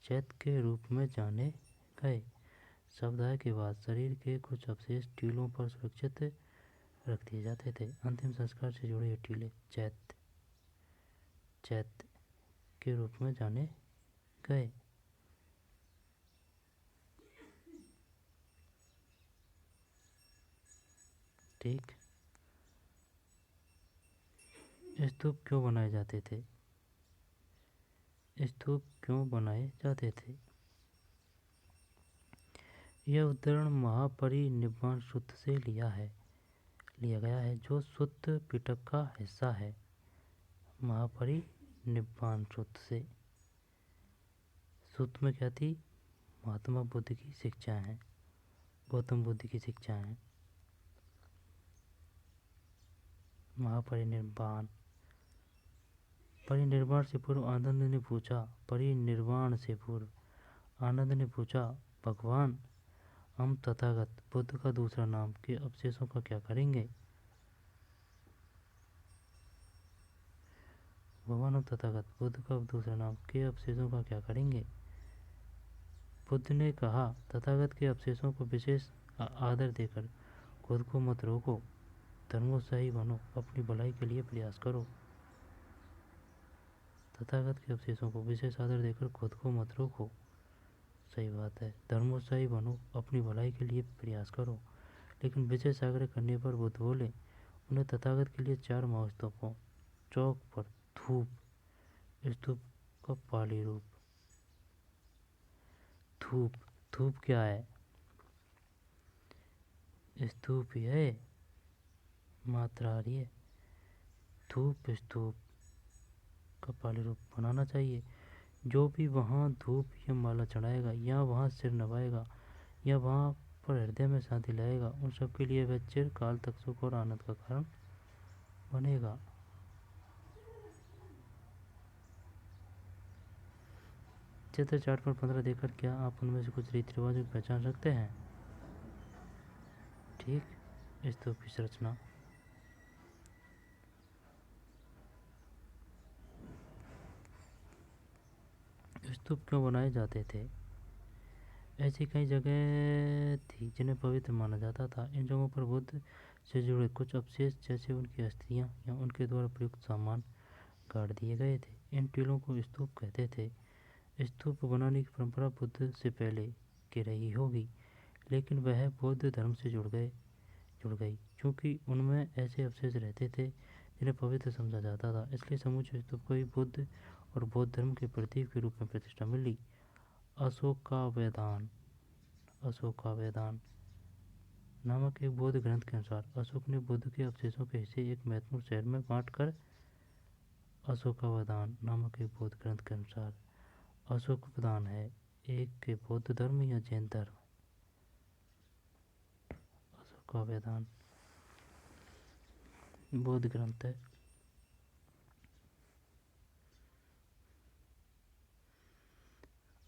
चैत्य के रूप में जाने गए। शवदाह के बाद शरीर के कुछ अवशेष टीलों पर सुरक्षित रख दिए जाते थे। अंतिम संस्कार से जुड़े ये टीले चैत्य के रूप में जाने गए। ठीक। स्तूप क्यों बनाए जाते थे? स्तूप क्यों बनाए जाते थे? यह उदाहरण महापरिनिर्वाण सूत्र से लिया गया है, जो सूत्र पिटक का हिस्सा है। महापरिनिर्वाण सूत्र से सूत्र में क्या थी? महात्मा बुद्ध की शिक्षाएं हैं, गौतम बुद्ध की शिक्षाएं हैं। महापरिनिर्वाण। परिनिर्वाण से पूर्व आनंद ने पूछा परिनिर्वाण से पूर्व आनंद ने पूछा, भगवान, हम तथागत बुद्ध का दूसरा नाम के अवशेषों का क्या करेंगे? भगवान, हम तथागत बुद्ध का दूसरा नाम के अवशेषों का क्या करेंगे? बुद्ध ने कहा, तथागत के अवशेषों को विशेष आदर देकर खुद को मत रोको, धर्मोत्साही बनो, अपनी भलाई के लिए प्रयास करो। तथागत के अवशेषों को विशेष आदर देकर खुद को मत रोको। सही बात है। धर्मोत्साही बनो, अपनी भलाई के लिए प्रयास करो। लेकिन विशेष आग्रह करने पर बुद्ध बोले, उन्हें तथागत के लिए 4 महास्तूपों, चौक पर धूप, स्तूप का पाली रूप। धूप क्या है? स्तूप ही है, मात्रा आ रही है। धूप स्तूप का पाली रूप बनाना चाहिए। जो भी वहाँ धूप या माला चढ़ाएगा, या वहाँ सिर नवाएगा, या वहाँ पर हृदय में शांति लाएगा, उन सबके लिए वह चिर काल तक सुख और आनंद का कारण बनेगा। चित्र 4.15 देखकर क्या आप उनमें से कुछ रीति रिवाजों की पहचान सकते हैं? ठीक। स्तूप की संरचना। स्तूप क्यों बनाए जाते थे? ऐसी कई जगह थी जिन्हें पवित्र माना जाता था। इन जगहों पर बुद्ध से जुड़े कुछ अवशेष, जैसे उनकी अस्थियां या उनके द्वारा प्रयुक्त सामान, गाड़ दिए गए थे। इन टीलों को स्तूप कहते थे। स्तूप बनाने की परंपरा बुद्ध से पहले की रही होगी, लेकिन वह बौद्ध धर्म से जुड़ गई, क्योंकि उनमें ऐसे अवशेष रहते थे जिन्हें पवित्र समझा जाता था। इसलिए समूचे स्तूप को ही बुद्ध और बौद्ध धर्म के प्रतीक के रूप में प्रतिष्ठा मिली। अशोकावदान नामक एक बौद्ध ग्रंथ के अनुसार अशोक ने बुद्ध के अवशेषों के हिस्से एक महत्वपूर्ण शहर में बांटकर अशोकावदान नामक एक बौद्ध ग्रंथ के अनुसार अशोकावदान है एक के बौद्ध धर्म या जैन धर्म। अशोकावदान बौद्ध ग्रंथ है।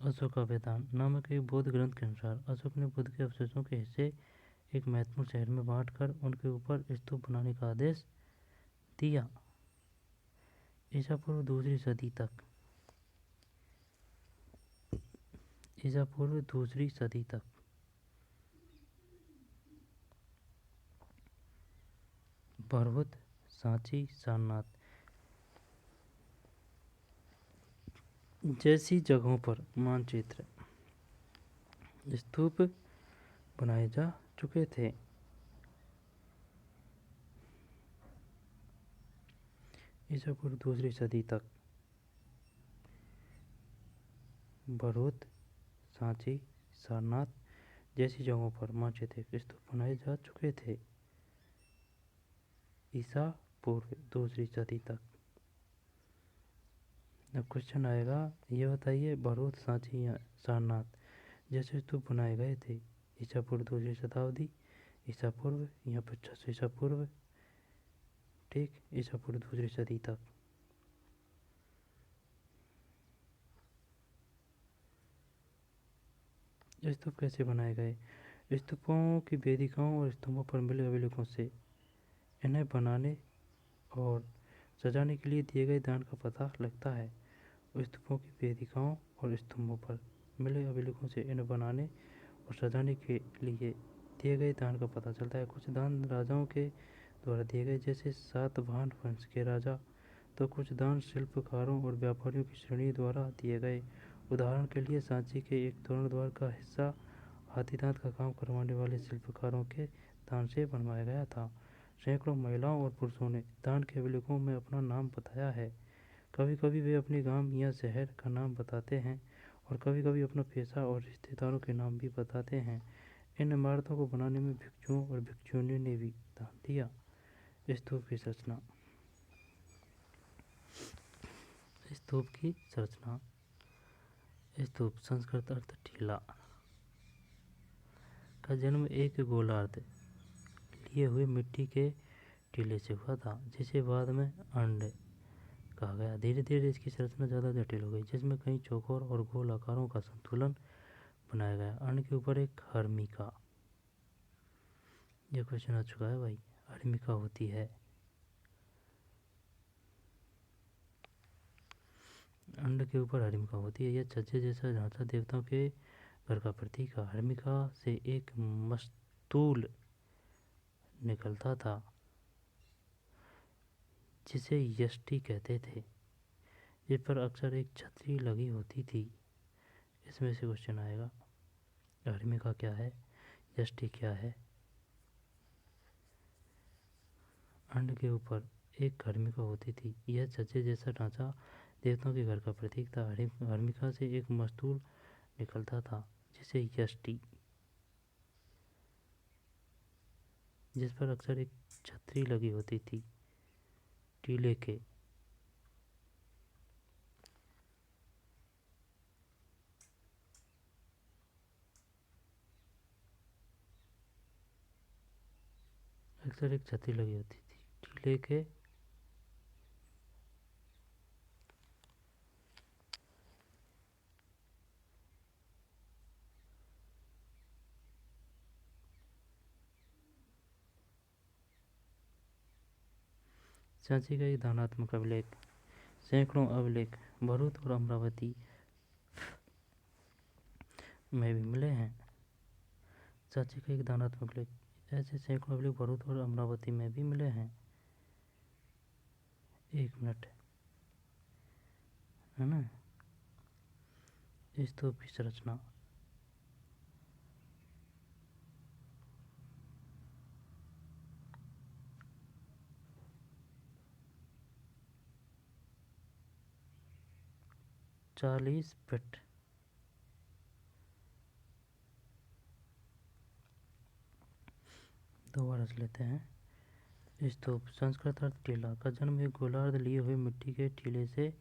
अशोकावदान नामक एक बौद्ध ग्रंथ के अनुसार अशोक ने बुद्ध के अवशेषों के हिस्से एक महत्वपूर्ण शहर में बांटकर उनके ऊपर स्तूप बनाने का आदेश दिया। ईसा पूर्व दूसरी सदी तक भरहुत, सांची, सारनाथ जैसी जगहों पर मानचित्र स्तूप बनाए जा चुके थे। ईसा पूर्व दूसरी सदी तक भरहुत, सांची, सारनाथ जैसी जगहों पर मानचित्र स्तूप बनाए जा चुके थे। ईसा पूर्व दूसरी सदी तक। अब क्वेश्चन आएगा, ये बताइए भरहुत, सांची या सारनाथ जैसे स्तूप बनाए गए थे ईसा पूर्व दूसरी शताब्दी ईसा पूर्व या 50 ईसा पूर्व, ठीक, ईसा पूर्व 2री सदी तक। स्तूप कैसे बनाए गए? स्तूपों की वेदिकाओं और स्तंभों पर मिले अभिलेखों से इन्हें बनाने और सजाने के लिए दिए गए दान का पता लगता है। स्तूपों की वेदिकाओं और स्तंभों पर मिले अभिलेखों से इन्हें बनाने और सजाने के लिए दिए गए दान का पता चलता है। कुछ दान राजाओं के द्वारा दिए गए, जैसे सातवाहन वंश के राजा, तो कुछ दान शिल्पकारों और व्यापारियों की श्रेणी द्वारा दिए गए। उदाहरण के लिए सांची के एक तोरण द्वार का हिस्सा हाथीदांत का काम करवाने वाले शिल्पकारों के दान से बनवाया गया था। सैकड़ों महिलाओं और पुरुषों ने दान के अभिलेखों में अपना नाम बताया है। कभी कभी वे अपने गांव या शहर का नाम बताते हैं और कभी कभी अपना पेशा और रिश्तेदारों के नाम भी बताते हैं। इन इमारतों को बनाने में भिक्षुओं और भिक्षुणियों ने भी दान दिया। स्तूप की संरचना। स्तूप की संरचना। स्तूप संस्कृत अर्थ टीला का जन्म एक गोलार्ध लिए हुए मिट्टी के टीले से हुआ था, जिसे बाद में अंड कहा गया। धीरे धीरे इसकी संरचना ज़्यादा जटिल हो गई, जिसमें कई चौकोर और गोल आकारों का संतुलन बनाया गया। अंड के ऊपर एक हर्मिका, यह क्वेश्चन आ चुका है भाई, हर्मिका होती है। अंड के ऊपर हर्मिका होती है। यह छज्जे जैसा ढांचा देवताओं के घर का प्रतीक है। हर्मिका से एक मस्तूल निकलता था, जिसे यष्टि कहते थे, जिस पर अक्सर एक छतरी लगी होती थी। इसमें से क्वेश्चन आएगा, हर्मिका क्या है, यष्टि क्या है? अंड के ऊपर एक हर्मिका होती थी। यह छज्जे जैसा ढांचा देवताओं के घर का प्रतीक था। हर्मिका से एक मस्तूल निकलता था, जिसे यष्टि, जिस पर अक्सर एक छतरी लगी होती थी, टीले के अक्सर एक छतरी लगी होती थी, टीले के सांची का एक दानात्मक अभिलेख। सैकड़ों अभिलेख भरूच और अमरावती में भी मिले हैं। सांची का एक दानात्मक लेख, ऐसे सैकड़ों अभिलेख भरूच और अमरावती में भी मिले हैं। 1 मिनट, है ना। स्तूप की संरचना। चालीस फीट दोबारा से लेते हैं। स्तूप संस्कृत अर्थ टीला का जन्म एक गोलार्ध लिए हुए मिट्टी के टीले से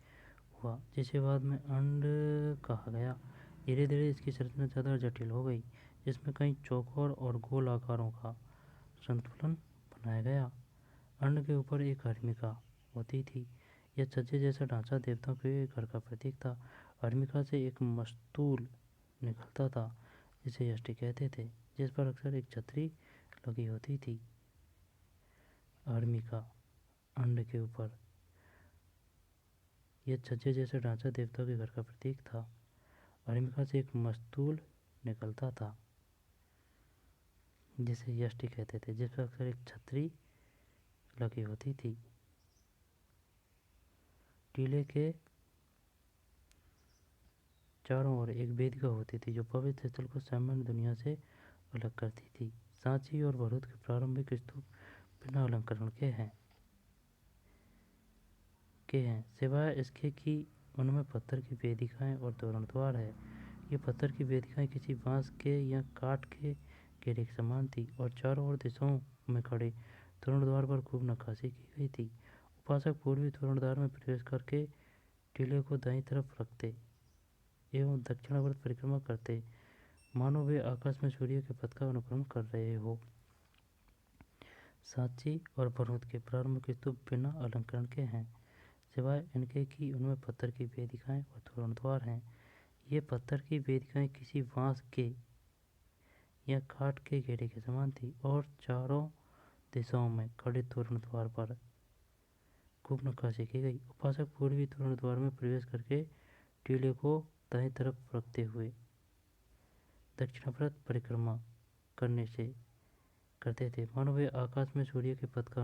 हुआ, जिसे बाद में अंड कहा गया। धीरे धीरे इसकी संरचना ज़्यादा जटिल हो गई, जिसमें कई चौकोर और गोल आकारों का संतुलन बनाया गया। अंड के ऊपर एक हर्मिका होती थी। यह छज्जे जैसा ढांचा देवताओं के घर का प्रतीक था। हर्मिका से एक मस्तूल निकलता था, जिसे यष्टि कहते थे, जिस पर अक्सर एक छतरी लगी होती थी। हर्मिका, अंड के ऊपर यह छज्जे जैसा ढांचा देवताओं के घर का प्रतीक था। हर्मिका से एक मस्तूल निकलता था, जिसे यष्टि कहते थे, जिस पर अक्सर एक छतरी लगी होती थी। टीले के चारों ओर एक वेदिका होती थी, जो पवित्र स्थल को सामान्य दुनिया से अलग करती थी। सांची और भरूच के प्रारंभिक स्तूप बिना अलंकरण के हैं, सिवाय इसके कि उनमें पत्थर की वेदिकाएं और तोरण द्वार है। ये पत्थर की वेदिकाएं किसी बांस के या काठ के घेरे के समान थी और चारों ओर दिशाओं में खड़े तोरण द्वार पर खूब नक्काशी की गई थी। उपासक पूर्वी तोरण द्वार में प्रवेश करके टीले को दाईं तरफ रखते एवं दक्षिणावर्त परिक्रमा करते, मानो वे आकाश में सूर्य के पथ का अनुकरण कर रहे हो। सांची और बरूद के प्रारंभिक स्तूप बिना अलंकरण के हैं, सिवाय इनके कि उनमें पत्थर की वेदिकाएं और तोरण द्वार हैं। ये पत्थर की वेदिकाएं किसी बांस के या काठ के घेरे के समान थी और चारों दिशाओं में खड़े तोरण द्वार पर खूब नक्काशी की गई। उपासक पूर्वी तोरण द्वार में प्रवेश करके टीले को दाईं तरफ रखते हुए दक्षिणावर्त परिक्रमा करने से करते थे। मानो वे आकाश में सूर्य के पथ का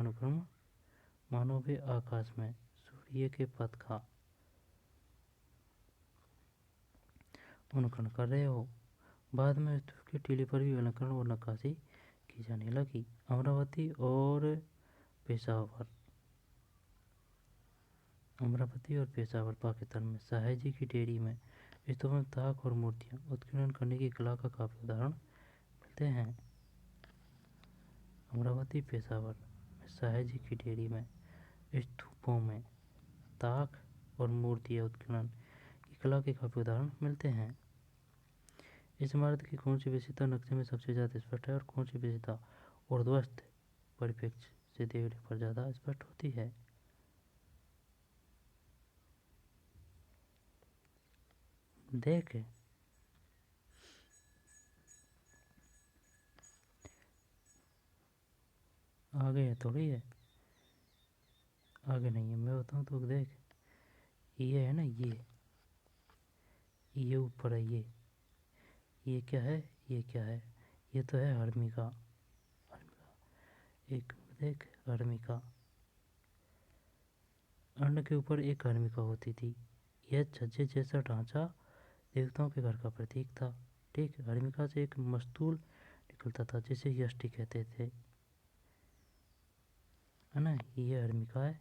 अनुकरण कर रहे हो। बाद में स्तूप की टीले पर भी अलंकरण और नक्काशी की जाने लगी। अमरावती और पेशावर पाकिस्तान में साहेजी की डेयरी में स्तूप में ताक और मूर्तियां उत्कीर्णन करने की कला का काफी उदाहरण मिलते हैं। अमरावती पेशावर में साहेजी की डेयरी में स्तूपों में ताक और मूर्तियां उत्कीर्णन की कला के काफी उदाहरण मिलते हैं। इस इमारत की कौन सी विशेषता नक्शे में सबसे ज्यादा स्पष्ट है और कौन सी विशेषता ऊर्ध्वस्त परिप्रेक्ष्य से देखने पर ज्यादा स्पष्ट होती है? देख, आगे है थोड़ी है, आगे नहीं है, मैं बताऊँ तो देख, ये है ना, ये ऊपर है, ये क्या है, ये क्या है, ये तो है हर्मिका, एक देख हर्मिका, अन्न के ऊपर एक हर्मिका होती थी। यह छज्जे जैसा ढांचा देवताओं के घर का प्रतीक था। ठीक, हर्मिका से एक मस्तूल निकलता था जिसे यष्टि कहते थे, है ना, ये हर्मिका है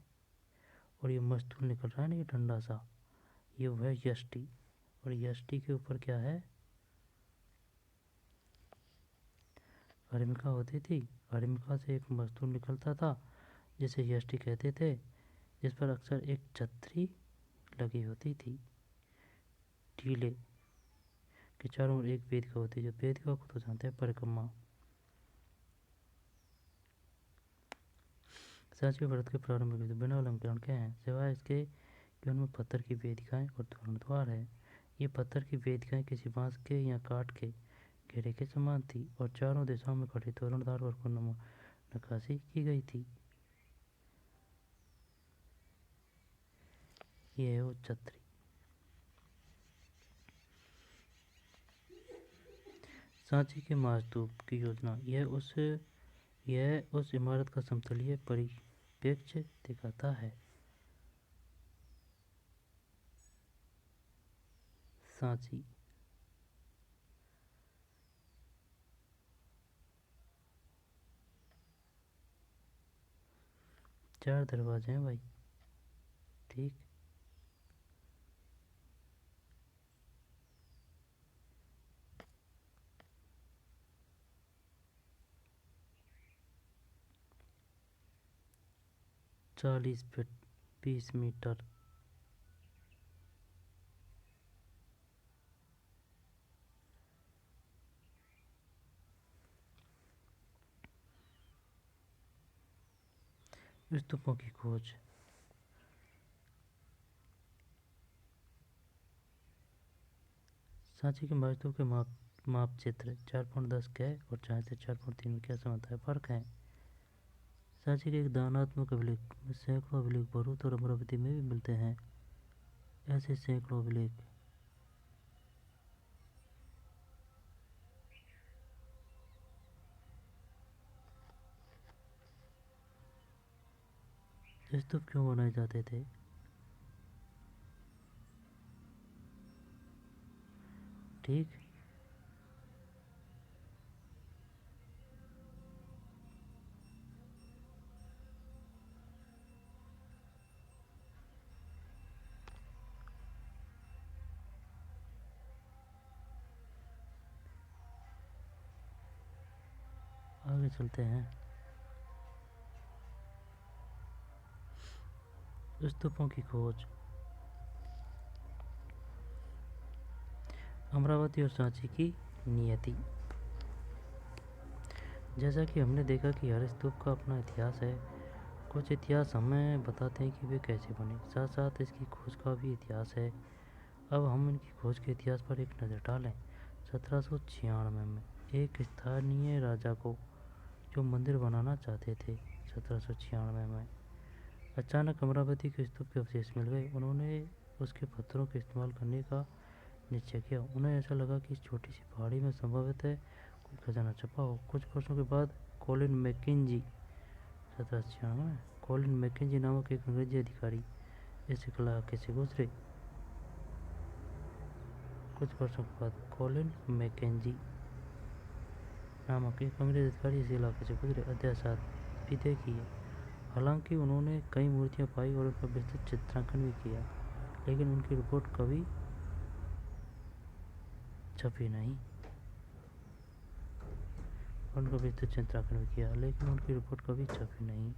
और ये मस्तूल निकल रहा है ना, ये डंडा सा, ये वह यष्टि, और यष्टि के ऊपर क्या है, हर्मिका होती थी। हर्मिका से एक मस्तूल निकलता था जिसे यष्टि कहते थे, जिस पर अक्सर एक छतरी लगी होती थी। टीले के चारों ओर एक वेदिका होती है, जो वेदिका को तो जानते हैं परिक्रमा। सांची व्रत के प्रारंभ में बिना अलंकरण के हैं, सिवाय इसके कि उनमें पत्थर की वेदिकाएं और तोरण द्वार है। ये पत्थर की वेदिकाएं किसी बांस के या काठ के घेरे के समान थी और चारों दिशाओं में खड़े तोरण द्वार पर नक्काशी की गई थी। ये है वो छतरी। सांची के महास्तूप की योजना, यह उस इमारत का समतलीय परिप्रेक्ष्य दिखाता है। सांची 4 दरवाजे हैं भाई, ठीक। चालीस फीट 20 मीटर। स्तूपों की खोज, सांची के महास्तूप के माप चित्र 4.10 के और 4 से 4.3 में क्या समानता है, फर्क है। सांची के एक दानात्मक अभिलेख में सैकड़ों अभिलेख भरूच और अमरावती में भी मिलते हैं। ऐसे सैकड़ों अभिलेख स्तूप क्यों बनाए जाते थे? ठीक, आगे चलते हैं। स्तूपों की खोज, अमरावती और सांची की नियति। जैसा कि हमने देखा कि हर स्तूप का अपना इतिहास है। कुछ इतिहास हमें बताते हैं कि वे कैसे बने, साथ साथ इसकी खोज का भी इतिहास है। अब हम इनकी खोज के इतिहास पर एक नज़र डालें। 1796 में एक स्थानीय राजा को जो मंदिर बनाना चाहते थे, 1796 में अचानक अमरावती के स्तूप के अवशेष मिल गए। उन्होंने उसके पत्थरों का इस्तेमाल करने का निश्चय किया। उन्हें ऐसा लगा कि इस छोटी सी पहाड़ी में संभवतः है कोई खजाना छुपा हो। कुछ वर्षों के बाद कॉलिन मैकेंजी 1796 में कॉलिन मैकेंजी नामक एक अंग्रेजी अधिकारी इस इलाके से गुजरे। कुछ वर्षों के बाद कॉलिन मैकेंजी नामक एक अंग्रेजी अधिकारी इस इलाके से गुजरे। अध्याय 7 बीते किए। हालांकि उन्होंने कई मूर्तियां पाई और उनका विस्तृत चित्रांकन भी किया, लेकिन उनकी रिपोर्ट कभी छपी नहीं। उनका विस्तृत चित्रांकन भी किया, लेकिन उनकी रिपोर्ट कभी छपी नहीं।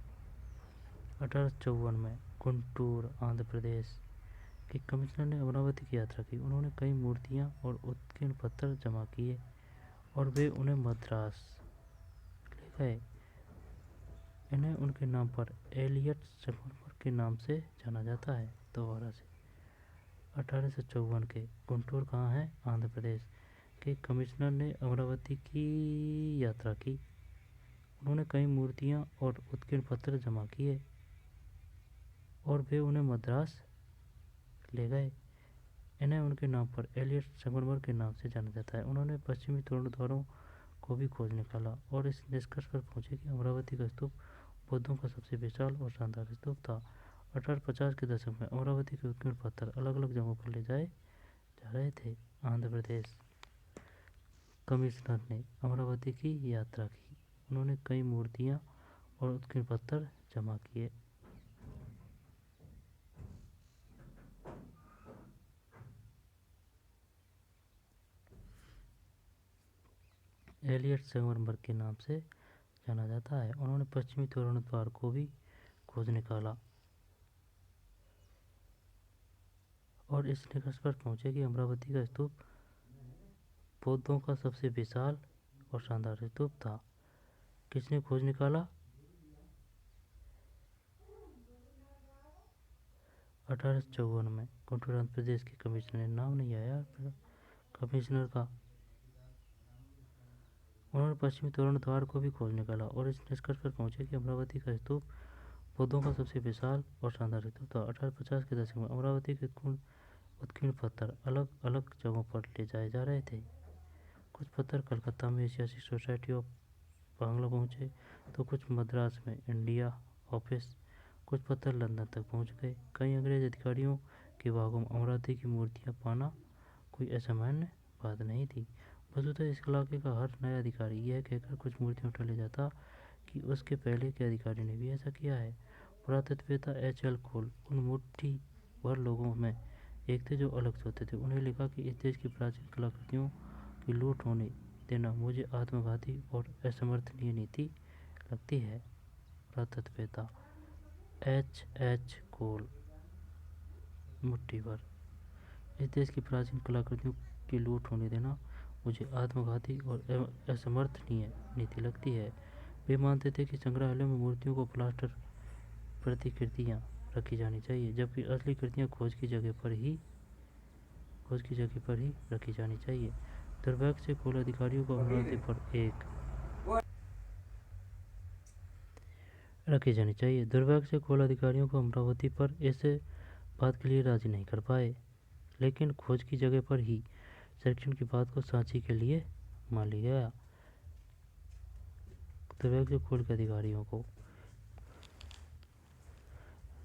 1854 में गुंटूर, आंध्र प्रदेश के कमिश्नर ने अमरावती की यात्रा की। उन्होंने कई मूर्तियां और उत्कीर्ण पत्थर जमा किए और वे उन्हें मद्रास ले गए। इन्हें उनके नाम पर एलियट संगमरमर के नाम से जाना जाता है। दोबारा से 1854 के गुंटूर कहाँ है? आंध्र प्रदेश के कमिश्नर ने अमरावती की यात्रा की। उन्होंने कई मूर्तियां और उत्कीर्ण पत्थर जमा किए और वे उन्हें मद्रास ले गए। इन्हें उनके नाम पर एलियट संगमरमर के नाम से जाना जाता है। उन्होंने पश्चिमी तोरण द्वारों को भी खोज निकाला और इस निष्कर्ष पर पहुंचे कि अमरावती का स्तूप बौद्धों का सबसे विशाल और शानदार स्तूप था। 1850 के दशक में अमरावती के उत्कीर्ण पत्थर अलग अलग जगहों पर ले जाए जा रहे थे। आंध्र प्रदेश कमिश्नर ने अमरावती की यात्रा की। उन्होंने कई मूर्तियां और उत्कीर्ण पत्थर जमा किए। एलियट संगमरमर के नाम से जाना जाता है। उन्होंने पश्चिमी तोरण द्वार को भी खोज निकाला और इस निष्कर्ष पर पहुंचे कि अमरावती का स्तूप बौद्धों का सबसे विशाल और शानदार स्तूप था। किसने खोज निकाला? 1854 में गुंटूर, आंध्र प्रदेश के कमिश्नर ने, नाम नहीं आया कमिश्नर का। उन्होंने पश्चिमी तोरण द्वार को भी खोज निकाला और इस निष्कर्ष पर पहुंचे कि अमरावती का स्तूप बौद्धों का सबसे विशाल और शानदार स्तूप था। 1850 के दशक में अमरावती के उत्कीर्ण पत्थर अलग अलग जगहों पर ले जाए जा रहे थे। कुछ पत्थर कलकत्ता में एशियाटिक सोसाइटी ऑफ बांग्ला पहुंचे तो कुछ मद्रास में इंडिया ऑफिस। कुछ पत्थर लंदन तक पहुंच गए। कई अंग्रेज अधिकारियों के भागों में अमरावती की मूर्तियां पाना कोई असामान्य बात नहीं थी। वस्तुतः इस इलाके का हर नया अधिकारी यह कहकर कुछ मूर्तियां उठा ले जाता कि उसके पहले के अधिकारी ने भी ऐसा किया है। पुरातत्ववेत्ता H.L. कोल उन मुट्ठी भर लोगों में एक थे जो अलग सोचते थे। उन्हें लिखा कि इस देश की प्राचीन कलाकृतियों की लूट होने देना मुझे आत्मघाती और असमर्थनीय नीति लगती है। पुरातत्ववेत्ता H.H. कोल मुट्ठी भर इस देश की प्राचीन कलाकृतियों की लूट होने देना मुझे आत्मघाती और असमर्थनीय नीति लगती है। वे मानते थे कि संग्रहालयों में मूर्तियों को प्लास्टर प्रतिकृतियां रखी जानी चाहिए, जबकि असली कृतियां खोज की जगह पर ही रखी जानी चाहिए। दुर्भाग्य से कोल अधिकारियों को अमरावती पर इस बात के लिए राजी नहीं कर पाए, लेकिन खोज की जगह पर ही संरक्षण की बात को सांची के लिए मान लिया गया। दुर्भाग्य से कोल के अधिकारियों को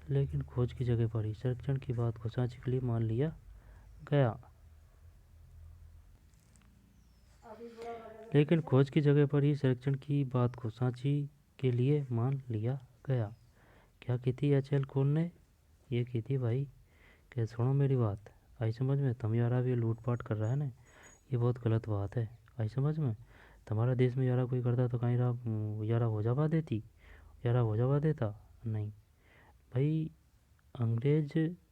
लेकिन खोज की जगह पर ही संरक्षण की बात को सांची के लिए मान लिया गया। लेकिन खोज की जगह पर ही संरक्षण की बात को सांची के लिए मान लिया गया। क्या की थी H.L. कोल ने? ये की थी भाई कि सुनो मेरी बात, आई समझ में? तुम यार अब ये लूटपाट कर रहा है ना, ये बहुत गलत बात है। आई समझ में? तुम्हारा देश में यारा कोई करता तो कहीं यारा हो जावा देता नहीं भाई। अंग्रेज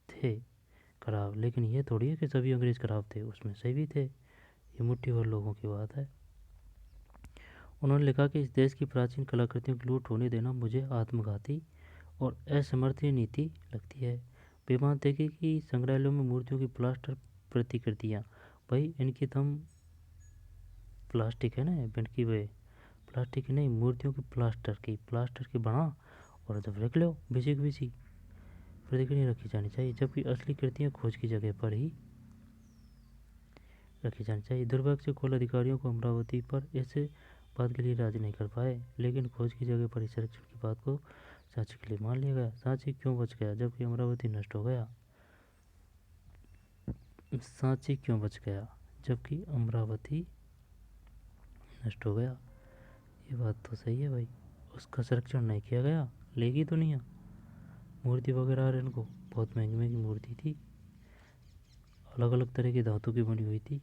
थे खराब, लेकिन ये थोड़ी है कि सभी अंग्रेज खराब थे, उसमें सही भी थे। ये मुट्ठी भर लोगों की बात है। उन्होंने लिखा कि इस देश की प्राचीन कलाकृतियों की लूट होने देना मुझे आत्मघाती और असमर्थनीय नीति लगती है। वे मानते हैं कि संग्रहालयों में मूर्तियों की प्लास्टर प्रतिकृतियाँ, भाई इनकी दम प्लास्टिक है ना, इनकी वे प्लास्टिक की नहीं, मूर्तियों की प्लास्टर की बना और जब रख लो बिसी की बिसी, प्रतिक्रिया रखी जानी चाहिए, जबकि असली कृतियाँ खोज की जगह पर ही रखी जानी चाहिए। दुर्भाग्य से कुल अधिकारियों को अमरावती पर इस बात के लिए राजी नहीं कर पाए, लेकिन खोज की जगह पर ही संरक्षण की बात को सांची के लिए मान लिया गया। सांची क्यों बच गया जबकि अमरावती नष्ट हो गया? सांची क्यों बच गया जबकि अमरावती नष्ट हो गया? ये बात तो सही है भाई, उसका संरक्षण नहीं किया गया, लेगी दुनिया मूर्ति वगैरह इनको, बहुत महंगी महंगी मूर्ति थी, अलग अलग तरह की धातु की बनी हुई थी।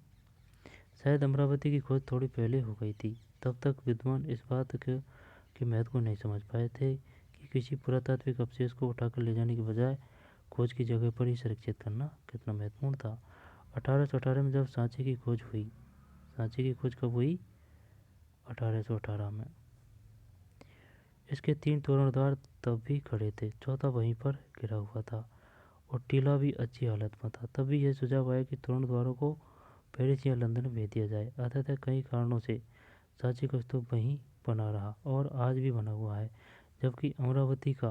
शायद अमरावती की खोज थोड़ी पहले हो गई थी, तब तक विद्वान इस बात के महत्व को नहीं समझ पाए थे कि किसी पुरातात्विक अवशेष को उठाकर ले जाने के बजाय खोज की जगह पर ही सुरक्षित करना कितना महत्वपूर्ण था। 1818 में जब सांची की खोज हुई, सांची की खोज कब हुई? 1818 में। इसके 3 तोरणद्वार तब भी खड़े थे, चौथा वहीं पर गिरा हुआ था और टीला भी अच्छी हालत में था। तभी यह सुझाव आया कि तोरणद्वारों को पेरिस या लंदन भेज दिया जाए। अतः कई कारणों से सांची का स्तूप वहीं बना रहा और आज भी बना हुआ है, जबकि अमरावती का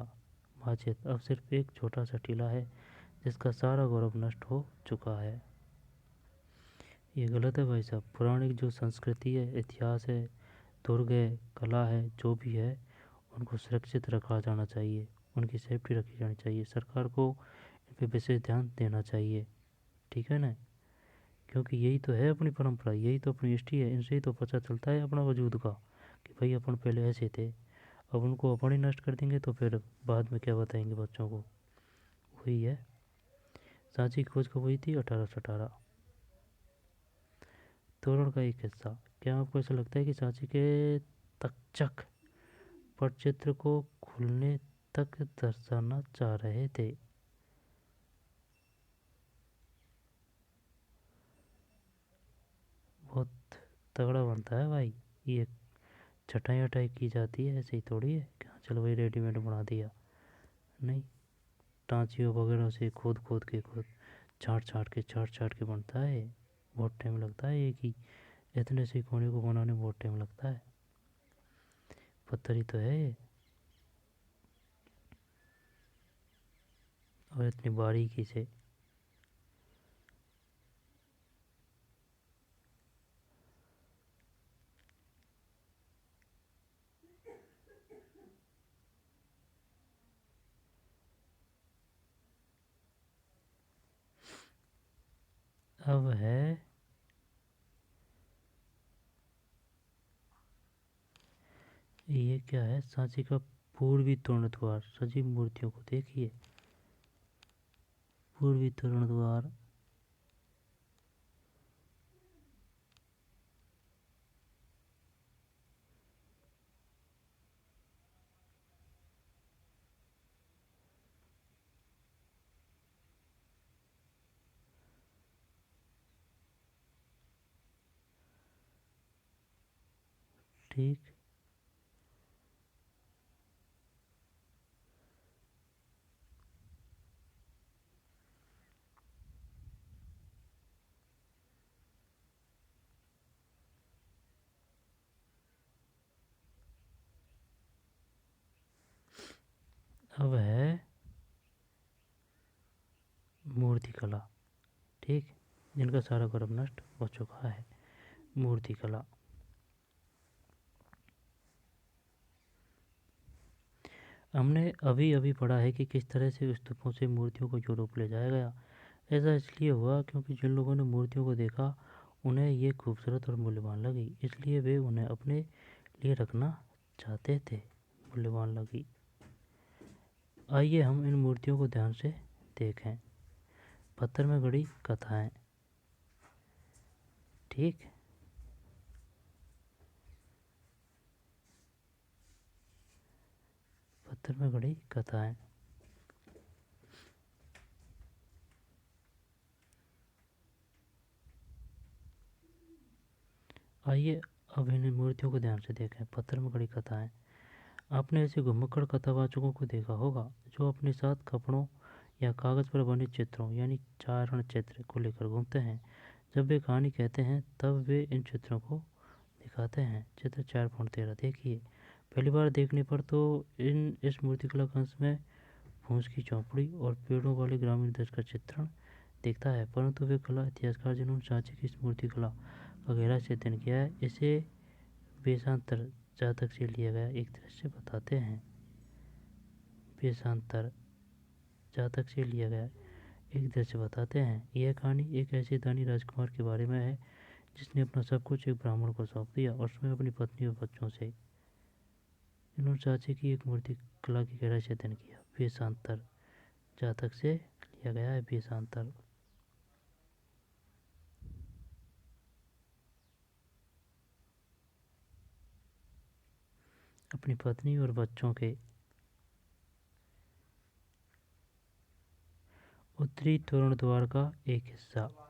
महाक्षेत्र अब सिर्फ एक छोटा सा टीला है जिसका सारा गौरव नष्ट हो चुका है। ये गलत है भाई साहब। पौराणिक जो संस्कृति है, इतिहास है, दुर्ग है, कला है, जो भी है, उनको सुरक्षित रखा जाना चाहिए, उनकी सेफ्टी रखी जानी चाहिए। सरकार को इन पर विशेष ध्यान देना चाहिए, ठीक है ना, क्योंकि यही तो है अपनी परंपरा, यही तो अपनी हिस्ट्री है। इनसे ही तो पता चलता है अपना वजूद का कि भाई अपन पहले ऐसे थे। अब उनको अपन ही नष्ट कर देंगे तो फिर बाद में क्या बताएंगे बच्चों को? वही है। सांची की खोज कब हुई थी? 1818। तोरण का एक हिस्सा। क्या आपको ऐसा लगता है कि सांची के तक्षक पटचित्र को खुलने तक दर्शाना चाह रहे थे? बहुत तगड़ा बनता है भाई ये, छटाई वटाई की जाती है, ऐसे ही थोड़ी है क्या चलो भाई रेडीमेड बना दिया, नहीं, टाँचियों वगैरह से खोद खोद के छाट छाट के बनता है। बहुत टाइम लगता है, एक ही इतने से कोने को बनाने में बहुत टाइम लगता है। पत्थर ही तो है ये, और इतनी बारीकी से। अब है ये क्या है? सांची का पूर्वी तोरण द्वार। सजीव मूर्तियों को देखिए, पूर्वी तोरण द्वार। ठीक। अब है मूर्ति कला, ठीक, जिनका सारा गौरव नष्ट हो चुका है। मूर्ति कला। हमने अभी अभी पढ़ा है कि किस तरह से स्तूपों से मूर्तियों को यूरोप ले जाया गया। ऐसा इसलिए हुआ क्योंकि जिन लोगों ने मूर्तियों को देखा उन्हें ये खूबसूरत और मूल्यवान लगी, इसलिए वे उन्हें अपने लिए रखना चाहते थे। मूल्यवान लगी। आइए हम इन मूर्तियों को ध्यान से देखें। पत्थर में गढ़ी कथाएं, ठीक, पत्थर में गढ़ी कथाएं। आइए अब इन मूर्तियों को ध्यान से देखें। पत्थर में खड़ी कथाएं। आपने ऐसे घुमक्कड़ कथावाचकों को देखा होगा जो अपने साथ कपड़ों या कागज पर बने चित्रों यानी चारण चित्र को लेकर घूमते हैं। जब वे कहानी कहते हैं तब वे इन चित्रों को दिखाते हैं। चित्र 4.13 देखिए। पहली बार देखने पर तो इस मूर्तिकला का अंश में फूस की चौपड़ी और पेड़ों वाले ग्रामीण दृश्य का चित्रण दिखता है, परंतु वे कला इतिहासकार जिन्होंने सांचे की इस मूर्तिकला का गहरा से अध्ययन किया है, इसे वेशांतर जातक से लिया गया एक दृश्य बताते हैं। वेशांतर जातक से लिया गया एक दृश्य बताते हैं। यह कहानी एक ऐसे दानी राजकुमार के बारे में है जिसने अपना सब कुछ एक ब्राह्मण को सौंप दिया और उसमें अपनी पत्नी और बच्चों से इन्होंने सांचे की एक मूर्ति कला की गहराई से अध्ययन किया। वेशांतर जातक से लिया गया है। वेशांतर अपनी पत्नी और बच्चों के उत्तरी तोरण द्वार का एक हिस्सा।